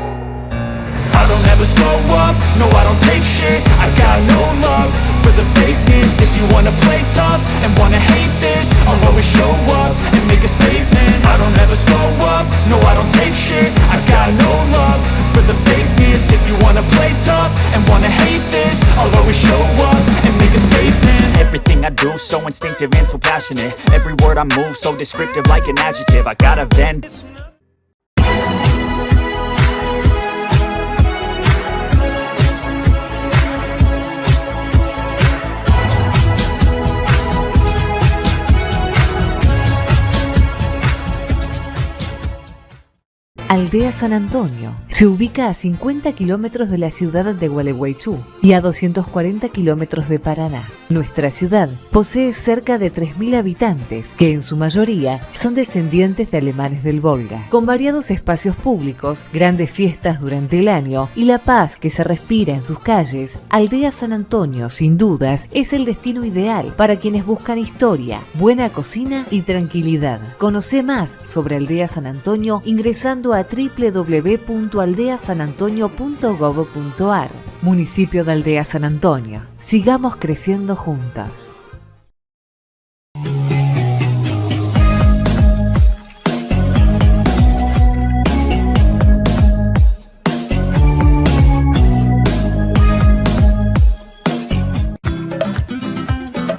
S13: I don't ever slow up, no I don't take shit. I got no love for the fakeness. If you wanna play tough and wanna hate this, I'll always show up and make a statement. I don't ever slow up, no I don't take shit. I got no love for the fakeness. If you wanna play tough and wanna hate this, I'll always show up and make a statement.
S14: Everything I do so instinctive and so passionate. Every word I move so descriptive like an adjective. I got a vent.
S7: Aldea San Antonio se ubica a 50 kilómetros de la ciudad de Gualeguaychú y a 240 kilómetros de Paraná. Nuestra ciudad posee cerca de 3.000 habitantes, que en su mayoría son descendientes de alemanes del Volga, con variados espacios públicos, grandes fiestas durante el año y la paz que se respira en sus calles. Aldea San Antonio, sin dudas, es el destino ideal para quienes buscan historia, buena cocina y tranquilidad. Conoce más sobre Aldea San Antonio ingresando a www.aldeasanantonio.gov.ar. Municipio de Aldea San Antonio. Sigamos creciendo juntos.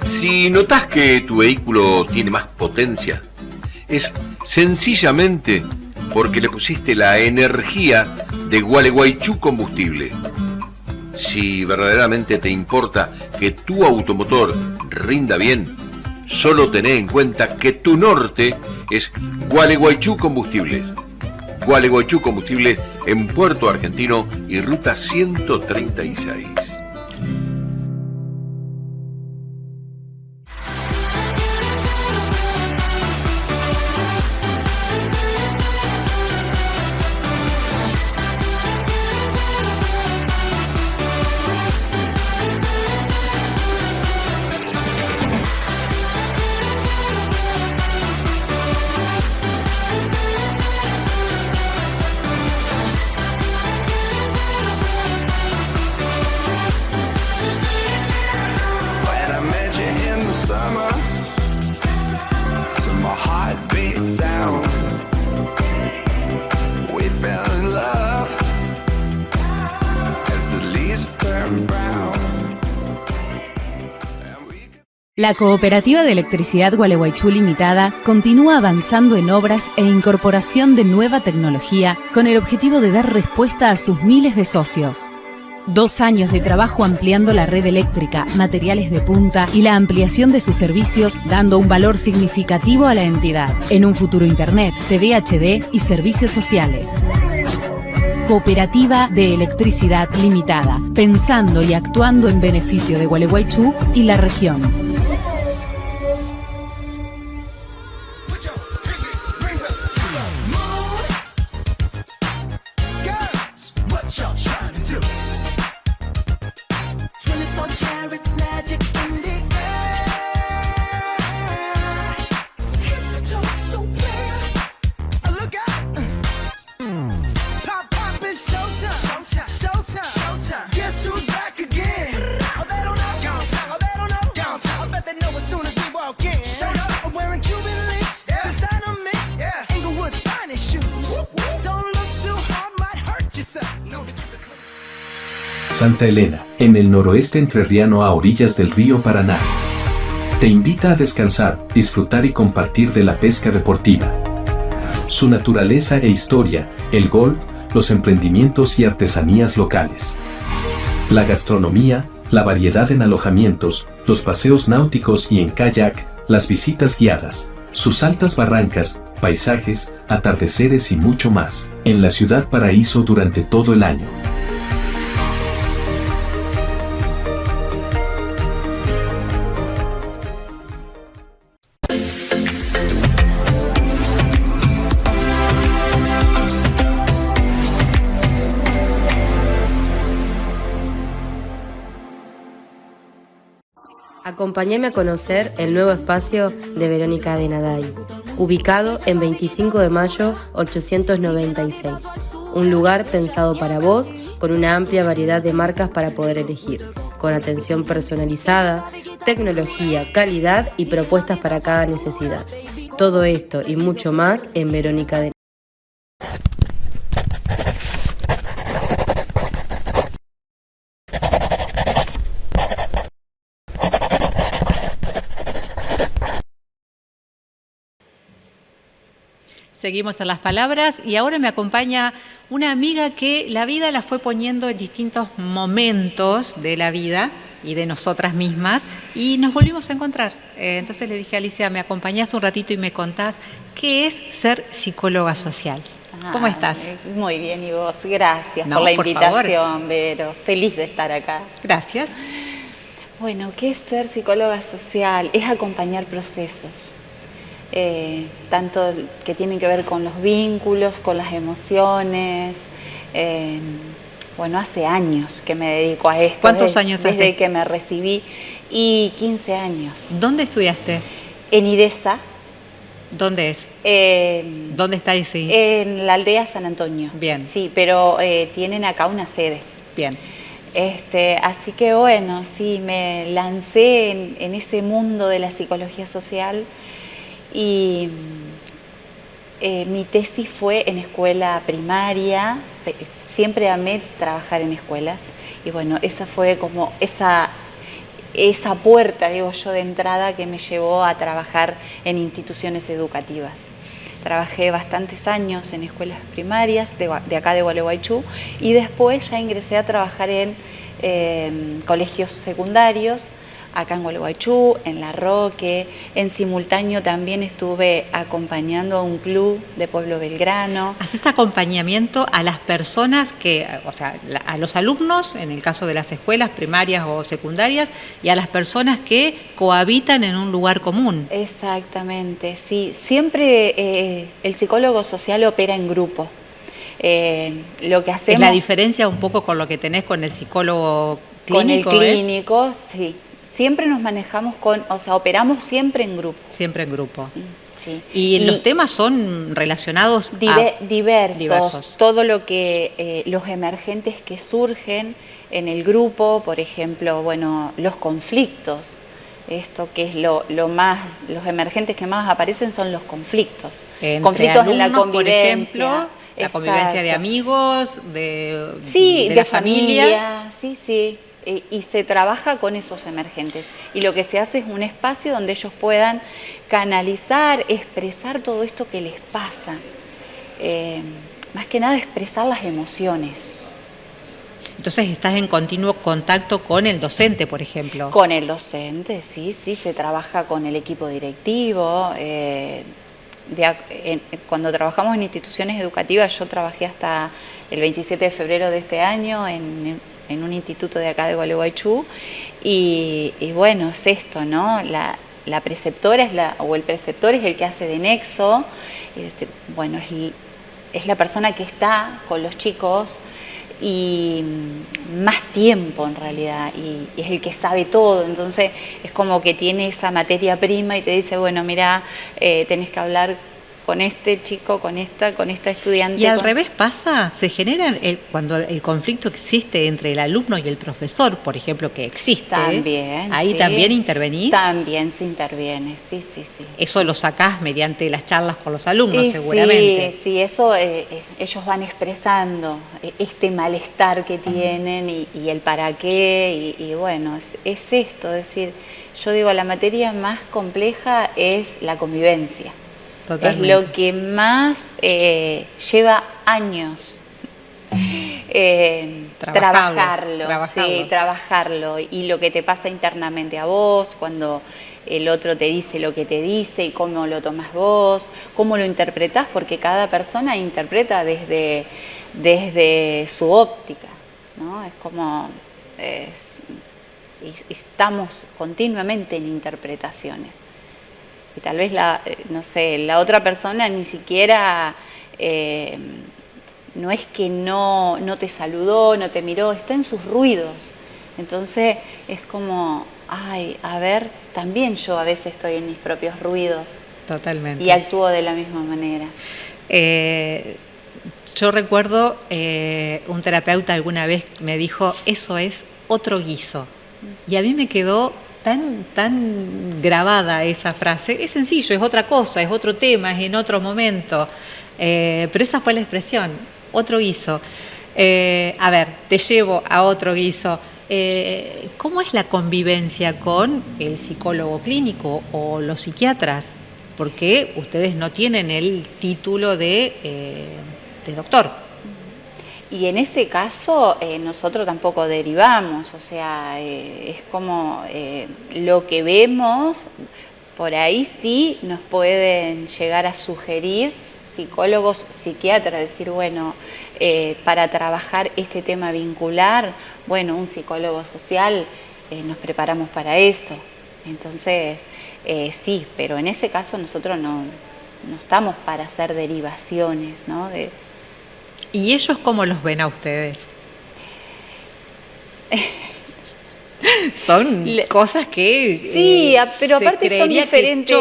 S8: Si notas que tu vehículo tiene más potencia, es sencillamente porque le pusiste la energía de Gualeguaychú Combustible. Si verdaderamente te importa que tu automotor rinda bien, solo tené en cuenta que tu norte es Gualeguaychú Combustible. Gualeguaychú Combustible en Puerto Argentino y ruta 136.
S9: La Cooperativa de Electricidad Gualeguaychú Limitada continúa avanzando en obras e incorporación de nueva tecnología con el objetivo de dar respuesta a sus miles de socios. 2 años de trabajo ampliando la red eléctrica, materiales de punta y la ampliación de sus servicios, dando un valor significativo a la entidad. En un futuro Internet, TV HD y servicios sociales. Cooperativa de Electricidad Limitada, pensando y actuando en beneficio de Gualeguaychú y la región.
S10: Santa Elena, en el noroeste entrerriano a orillas del río Paraná. Te invita a descansar, disfrutar y compartir de la pesca deportiva. Su naturaleza e historia, el golf, los emprendimientos y artesanías locales. La gastronomía, la variedad en alojamientos, los paseos náuticos y en kayak, las visitas guiadas, sus altas barrancas, paisajes, atardeceres y mucho más, en la ciudad paraíso durante todo el año.
S11: Acompáñame a conocer el nuevo espacio de Verónica de Naday, ubicado en 25 de mayo 896. Un lugar pensado para vos, con una amplia variedad de marcas para poder elegir, con atención personalizada, tecnología, calidad y propuestas para cada necesidad. Todo esto y mucho más en Verónica de Naday.
S3: Seguimos en las palabras y ahora me acompaña una amiga que la vida la fue poniendo en distintos momentos de la vida y de nosotras mismas y nos volvimos a encontrar. Entonces le dije a Alicia, ¿me acompañás un ratito y me contás qué es ser psicóloga social? ¿Cómo estás?
S15: Muy bien, y vos, gracias por la invitación, Vero. Feliz de estar acá.
S3: Gracias.
S15: Bueno, ¿qué es ser psicóloga social? Es acompañar procesos. Tanto que tienen que ver con los vínculos, con las emociones. Bueno, hace años que me dedico a esto.
S3: ¿Cuántos años hace?
S15: Desde que me recibí, y 15 años.
S3: ¿Dónde estudiaste?
S15: En IDESA.
S3: ¿Dónde es? ¿Dónde está ese?
S15: En la aldea San Antonio.
S3: Bien.
S15: Sí, pero tienen acá una sede.
S3: Bien.
S15: Así que bueno, sí, me lancé en ese mundo de la psicología social. Y mi tesis fue en escuela primaria, siempre amé trabajar en escuelas y bueno, esa fue como esa puerta, digo yo, de entrada que me llevó a trabajar en instituciones educativas. Trabajé bastantes años en escuelas primarias de acá de Gualeguaychú y después ya ingresé a trabajar en colegios secundarios, acá en Gualeguaychú, en La Roque. En simultáneo también estuve acompañando a un club de Pueblo Belgrano.
S3: ¿Haces acompañamiento a las personas que, o sea, a los alumnos, en el caso de las escuelas primarias o secundarias, y a las personas que cohabitan en un lugar común?
S15: Exactamente, sí. Siempre el psicólogo social opera en grupo. Lo que hacemos...
S3: ¿Es la diferencia un poco con lo que tenés con el psicólogo clínico?
S15: Con el clínico, sí. Siempre nos manejamos operamos siempre en grupo.
S3: Siempre en grupo.
S15: Sí.
S3: ¿Y los temas son relacionados
S15: diversos? Todo lo que, los emergentes que surgen en el grupo, por ejemplo, bueno, los conflictos. Esto que es los emergentes que más aparecen son los conflictos. Conflictos
S3: alumnos,
S15: en la convivencia.
S3: Por ejemplo, la convivencia de amigos, de
S15: de
S3: la familia.
S15: Sí. Y se trabaja con esos emergentes. Y lo que se hace es un espacio donde ellos puedan canalizar, expresar todo esto que les pasa. Más que nada expresar las emociones.
S3: Entonces estás en continuo contacto con el docente, por ejemplo.
S15: Con el docente, sí, se trabaja con el equipo directivo. Cuando trabajamos en instituciones educativas, yo trabajé hasta el 27 de febrero de este año en un instituto de acá de Gualeguaychú, y bueno, es esto, ¿no? La preceptora o el preceptor es el que hace de nexo, bueno, es la persona que está con los chicos y más tiempo en realidad, y es el que sabe todo, entonces es como que tiene esa materia prima y te dice, bueno, mira, tenés que hablar con este chico, con esta estudiante.
S3: Y al revés pasa, se genera cuando el conflicto existe entre el alumno y el profesor, por ejemplo, que existe.
S15: También,
S3: ¿Ahí
S15: sí.
S3: también intervenís?
S15: También se interviene, sí.
S3: Eso lo sacás mediante las charlas con los alumnos, seguramente.
S15: Sí, eso ellos van expresando este malestar que tienen y el para qué, y bueno, es esto, es decir, yo digo, la materia más compleja es la convivencia. Totalmente. Es lo que más lleva años trabajarlo, y lo que te pasa internamente a vos, cuando el otro te dice lo que te dice y cómo lo tomas vos, cómo lo interpretás, porque cada persona interpreta desde su óptica, ¿no? Es como estamos continuamente en interpretaciones. Y tal vez la otra persona ni siquiera, no es que no te saludó, no te miró, está en sus ruidos. Entonces es como, a ver, también yo a veces estoy en mis propios ruidos.
S3: Totalmente.
S15: Y actúo de la misma manera.
S3: Yo recuerdo, un terapeuta alguna vez me dijo, eso es otro guiso. Y a mí me quedó tan grabada esa frase. Es sencillo, es otra cosa, es otro tema, es en otro momento, pero esa fue la expresión, otro guiso. A ver, te llevo a otro guiso. ¿Cómo es la convivencia con el psicólogo clínico o los psiquiatras? Porque ustedes no tienen el título de doctor.
S15: Y en ese caso nosotros tampoco derivamos, o sea, es como lo que vemos, por ahí sí nos pueden llegar a sugerir psicólogos, psiquiatras, decir, bueno, para trabajar este tema vincular, bueno, un psicólogo social, nos preparamos para eso. Entonces, sí, pero en ese caso nosotros no estamos para hacer derivaciones, ¿no?
S3: ¿Y ellos cómo los ven a ustedes? Son cosas que
S15: sí, pero aparte son diferentes.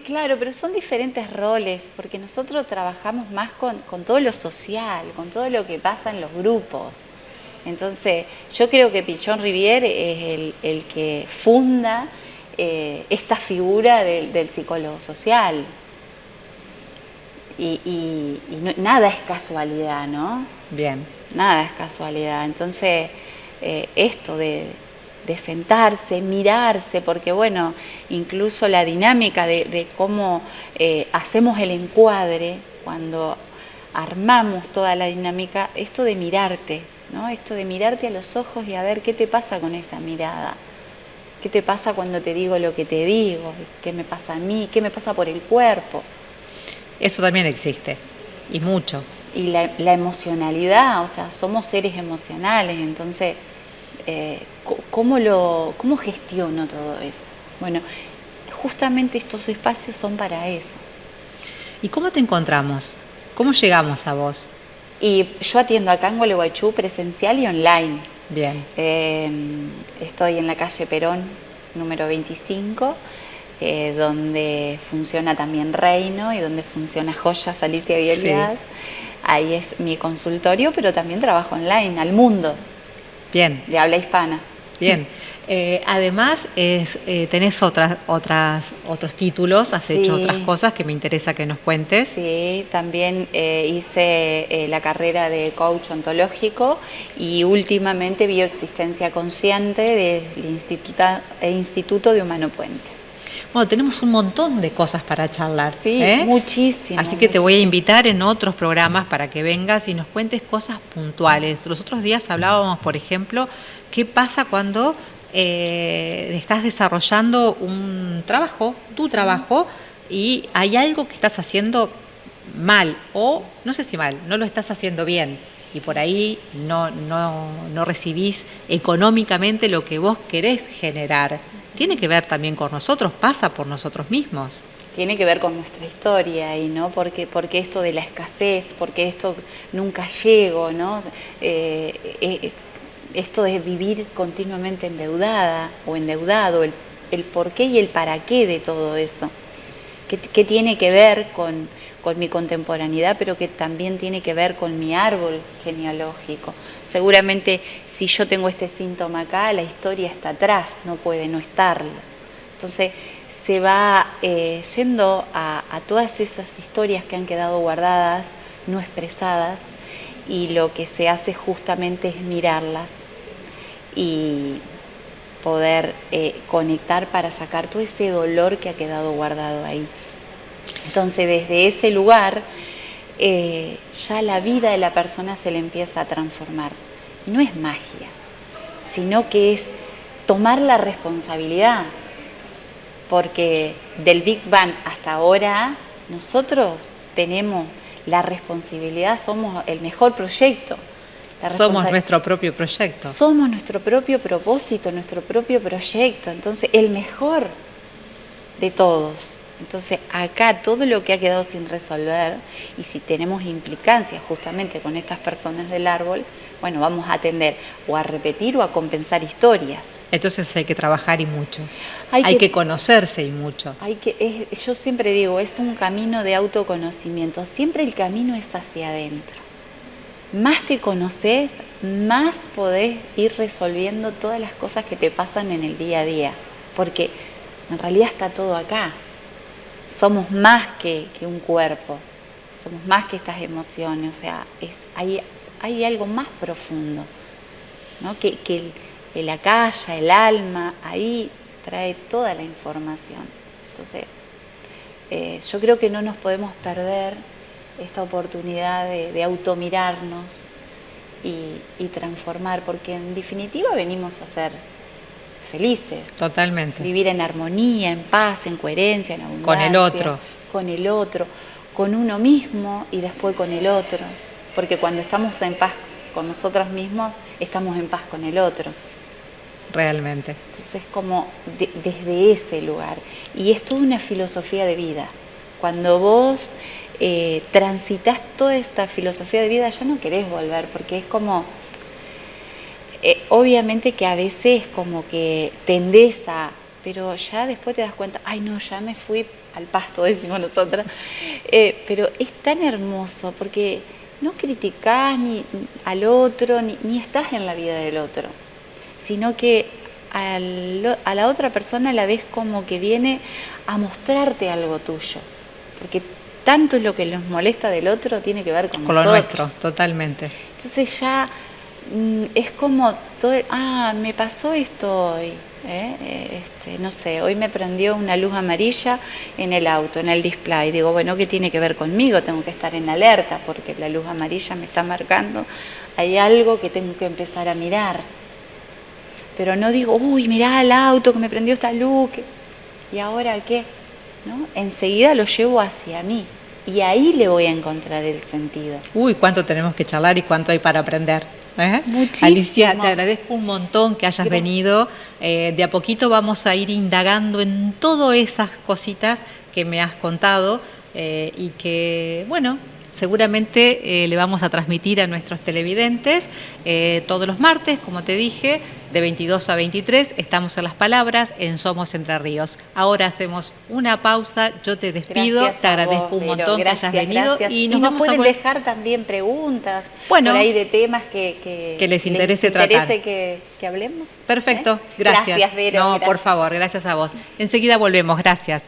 S3: Claro,
S15: pero son diferentes roles, porque nosotros trabajamos más con todo lo social, con todo lo que pasa en los grupos. Entonces, yo creo que Pichón Rivière es el que funda esta figura del psicólogo social. Y nada es casualidad, ¿no?
S3: Bien.
S15: Nada es casualidad. Entonces, esto de sentarse, mirarse, porque bueno, incluso la dinámica de cómo hacemos el encuadre, cuando armamos toda la dinámica, esto de mirarte, ¿no? Esto de mirarte a los ojos y a ver qué te pasa con esta mirada. ¿Qué te pasa cuando te digo lo que te digo? ¿Qué me pasa a mí? ¿Qué me pasa por el cuerpo?
S3: Eso también existe, y mucho.
S15: Y la emocionalidad, o sea, somos seres emocionales, entonces, ¿cómo gestiono todo eso? Bueno, justamente estos espacios son para eso.
S3: ¿Y cómo te encontramos? ¿Cómo llegamos a vos?
S15: Y yo atiendo acá en Gualeguaychú presencial y online.
S3: Bien.
S15: Estoy en la calle Perón, número 25, donde funciona también Reino y donde funciona Joyas Alicia Bielias. Sí. Ahí es mi consultorio, pero también trabajo online, al mundo.
S3: Bien.
S15: De habla hispana.
S3: Bien. Además, tenés otros títulos, has hecho otras cosas que me interesa que nos cuentes.
S15: Sí, también hice la carrera de coach ontológico y últimamente bioexistencia consciente del Instituto de Humano Puente.
S3: Bueno, tenemos un montón de cosas para charlar.
S15: Sí, muchísimo.
S3: Así que te voy a invitar en otros programas para que vengas y nos cuentes cosas puntuales. Los otros días hablábamos, por ejemplo, qué pasa cuando estás desarrollando un trabajo, tu trabajo, y hay algo que estás haciendo mal, o no sé si mal, no lo estás haciendo bien, y por ahí no recibís económicamente lo que vos querés generar. Tiene que ver también con nosotros, pasa por nosotros mismos.
S15: Tiene que ver con nuestra historia ahí, ¿no? Porque esto de la escasez, porque esto nunca llego, ¿no? Esto de vivir continuamente endeudada o endeudado, el por qué y el para qué de todo esto. Que tiene que ver con mi contemporaneidad, pero que también tiene que ver con mi árbol genealógico. Seguramente si yo tengo este síntoma acá, la historia está atrás, no puede no estarlo. Entonces se va yendo a todas esas historias que han quedado guardadas, no expresadas, y lo que se hace justamente es mirarlas y poder conectar para sacar todo ese dolor que ha quedado guardado ahí. Entonces, desde ese lugar, ya la vida de la persona se le empieza a transformar. Y no es magia, sino que es tomar la responsabilidad. Porque del Big Bang hasta ahora, nosotros tenemos la responsabilidad, somos el mejor proyecto.
S3: Somos nuestro propio proyecto.
S15: Somos nuestro propio propósito, nuestro propio proyecto. Entonces, el mejor de todos. Entonces, acá todo lo que ha quedado sin resolver, y si tenemos implicancias justamente con estas personas del árbol, bueno, vamos a tender o a repetir o a compensar historias.
S3: Entonces hay que trabajar y mucho. Hay que conocerse y mucho.
S15: Yo siempre digo, es un camino de autoconocimiento. Siempre el camino es hacia adentro. Más te conoces, más podés ir resolviendo todas las cosas que te pasan en el día a día. Porque en realidad está todo acá. Somos más que un cuerpo, somos más que estas emociones, o sea, hay algo más profundo, ¿no? que la calle, el alma, ahí trae toda la información. Entonces, yo creo que no nos podemos perder esta oportunidad de automirarnos y transformar, porque en definitiva venimos a ser felices.
S3: Totalmente.
S15: Vivir en armonía, en paz, en coherencia, en abundancia. Con el otro, con uno mismo y después con el otro. Porque cuando estamos en paz con nosotros mismos, estamos en paz con el otro.
S3: Realmente.
S15: Entonces es como desde ese lugar. Y es toda una filosofía de vida. Cuando vos transitas toda esta filosofía de vida, ya no querés volver, porque es como... obviamente que a veces como que tendés a, pero ya después te das cuenta, ay no, ya me fui al pasto, decimos nosotras, pero es tan hermoso porque no criticás ni al otro, ni estás en la vida del otro, sino que a la otra persona la ves como que viene a mostrarte algo tuyo, porque tanto es lo que nos molesta del otro tiene que ver con nosotros.
S3: Con lo nuestro, totalmente.
S15: Entonces ya... es como todo, me pasó esto hoy, no sé, hoy me prendió una luz amarilla en el auto, en el display. Digo, bueno, ¿qué tiene que ver conmigo? Tengo que estar en alerta porque la luz amarilla me está marcando. Hay algo que tengo que empezar a mirar. Pero no digo, uy, mirá el auto que me prendió esta luz. ¿Y ahora qué? ¿No? Enseguida lo llevo hacia mí. Y ahí le voy a encontrar el sentido.
S3: Uy, cuánto tenemos que charlar y cuánto hay para aprender.
S15: Muchísimo.
S3: Alicia, te agradezco un montón que hayas venido. De a poquito vamos a ir indagando en todas esas cositas que me has contado y que, bueno, seguramente le vamos a transmitir a nuestros televidentes todos los martes, como te dije, de 22 a 23. Estamos en Las Palabras, en Somos Entre Ríos. Ahora hacemos una pausa, yo te despido, te agradezco un montón que hayas venido.
S15: Y nos pueden dejar también preguntas por ahí de temas que
S3: les interese tratar.
S15: Que hablemos.
S3: Perfecto, gracias.
S15: Gracias, Vero.
S3: No,
S15: gracias.
S3: Por favor, gracias a vos. Enseguida volvemos, gracias.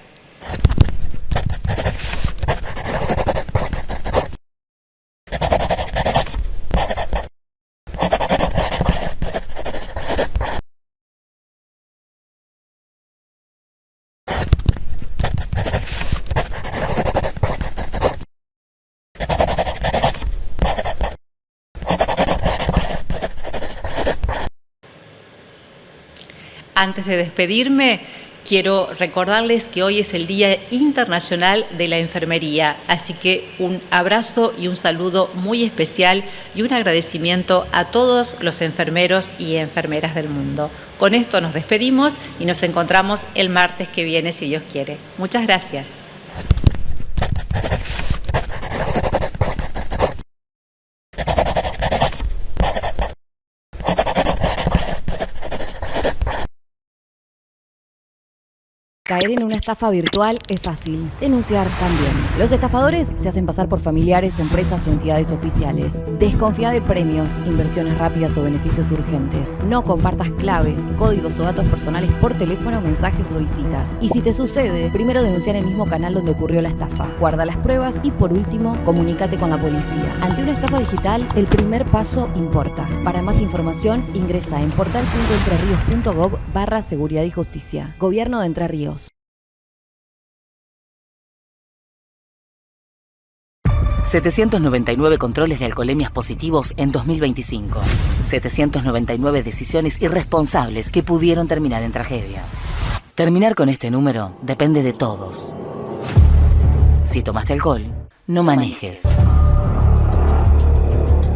S3: Antes de despedirme, quiero recordarles que hoy es el Día Internacional de la Enfermería, así que un abrazo y un saludo muy especial y un agradecimiento a todos los enfermeros y enfermeras del mundo. Con esto nos despedimos y nos encontramos el martes que viene, si Dios quiere. Muchas gracias.
S1: Caer en una estafa virtual es fácil, denunciar también. Los estafadores se hacen pasar por familiares, empresas o entidades oficiales. Desconfía de premios, inversiones rápidas o beneficios urgentes. No compartas claves, códigos o datos personales por teléfono, mensajes o visitas. Y si te sucede, primero denuncia en el mismo canal donde ocurrió la estafa. Guarda las pruebas y por último, comunícate con la policía. Ante una estafa digital, el primer paso importa. Para más información, ingresa en portal.entrerios.gov/seguridad y justicia. Gobierno de Entre Ríos.
S2: 799 controles de alcoholemias positivos en 2025. 799 decisiones irresponsables que pudieron terminar en tragedia. Terminar con este número depende de todos. Si tomaste alcohol, no manejes.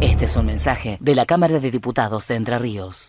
S2: Este es un mensaje de la Cámara de Diputados de Entre Ríos.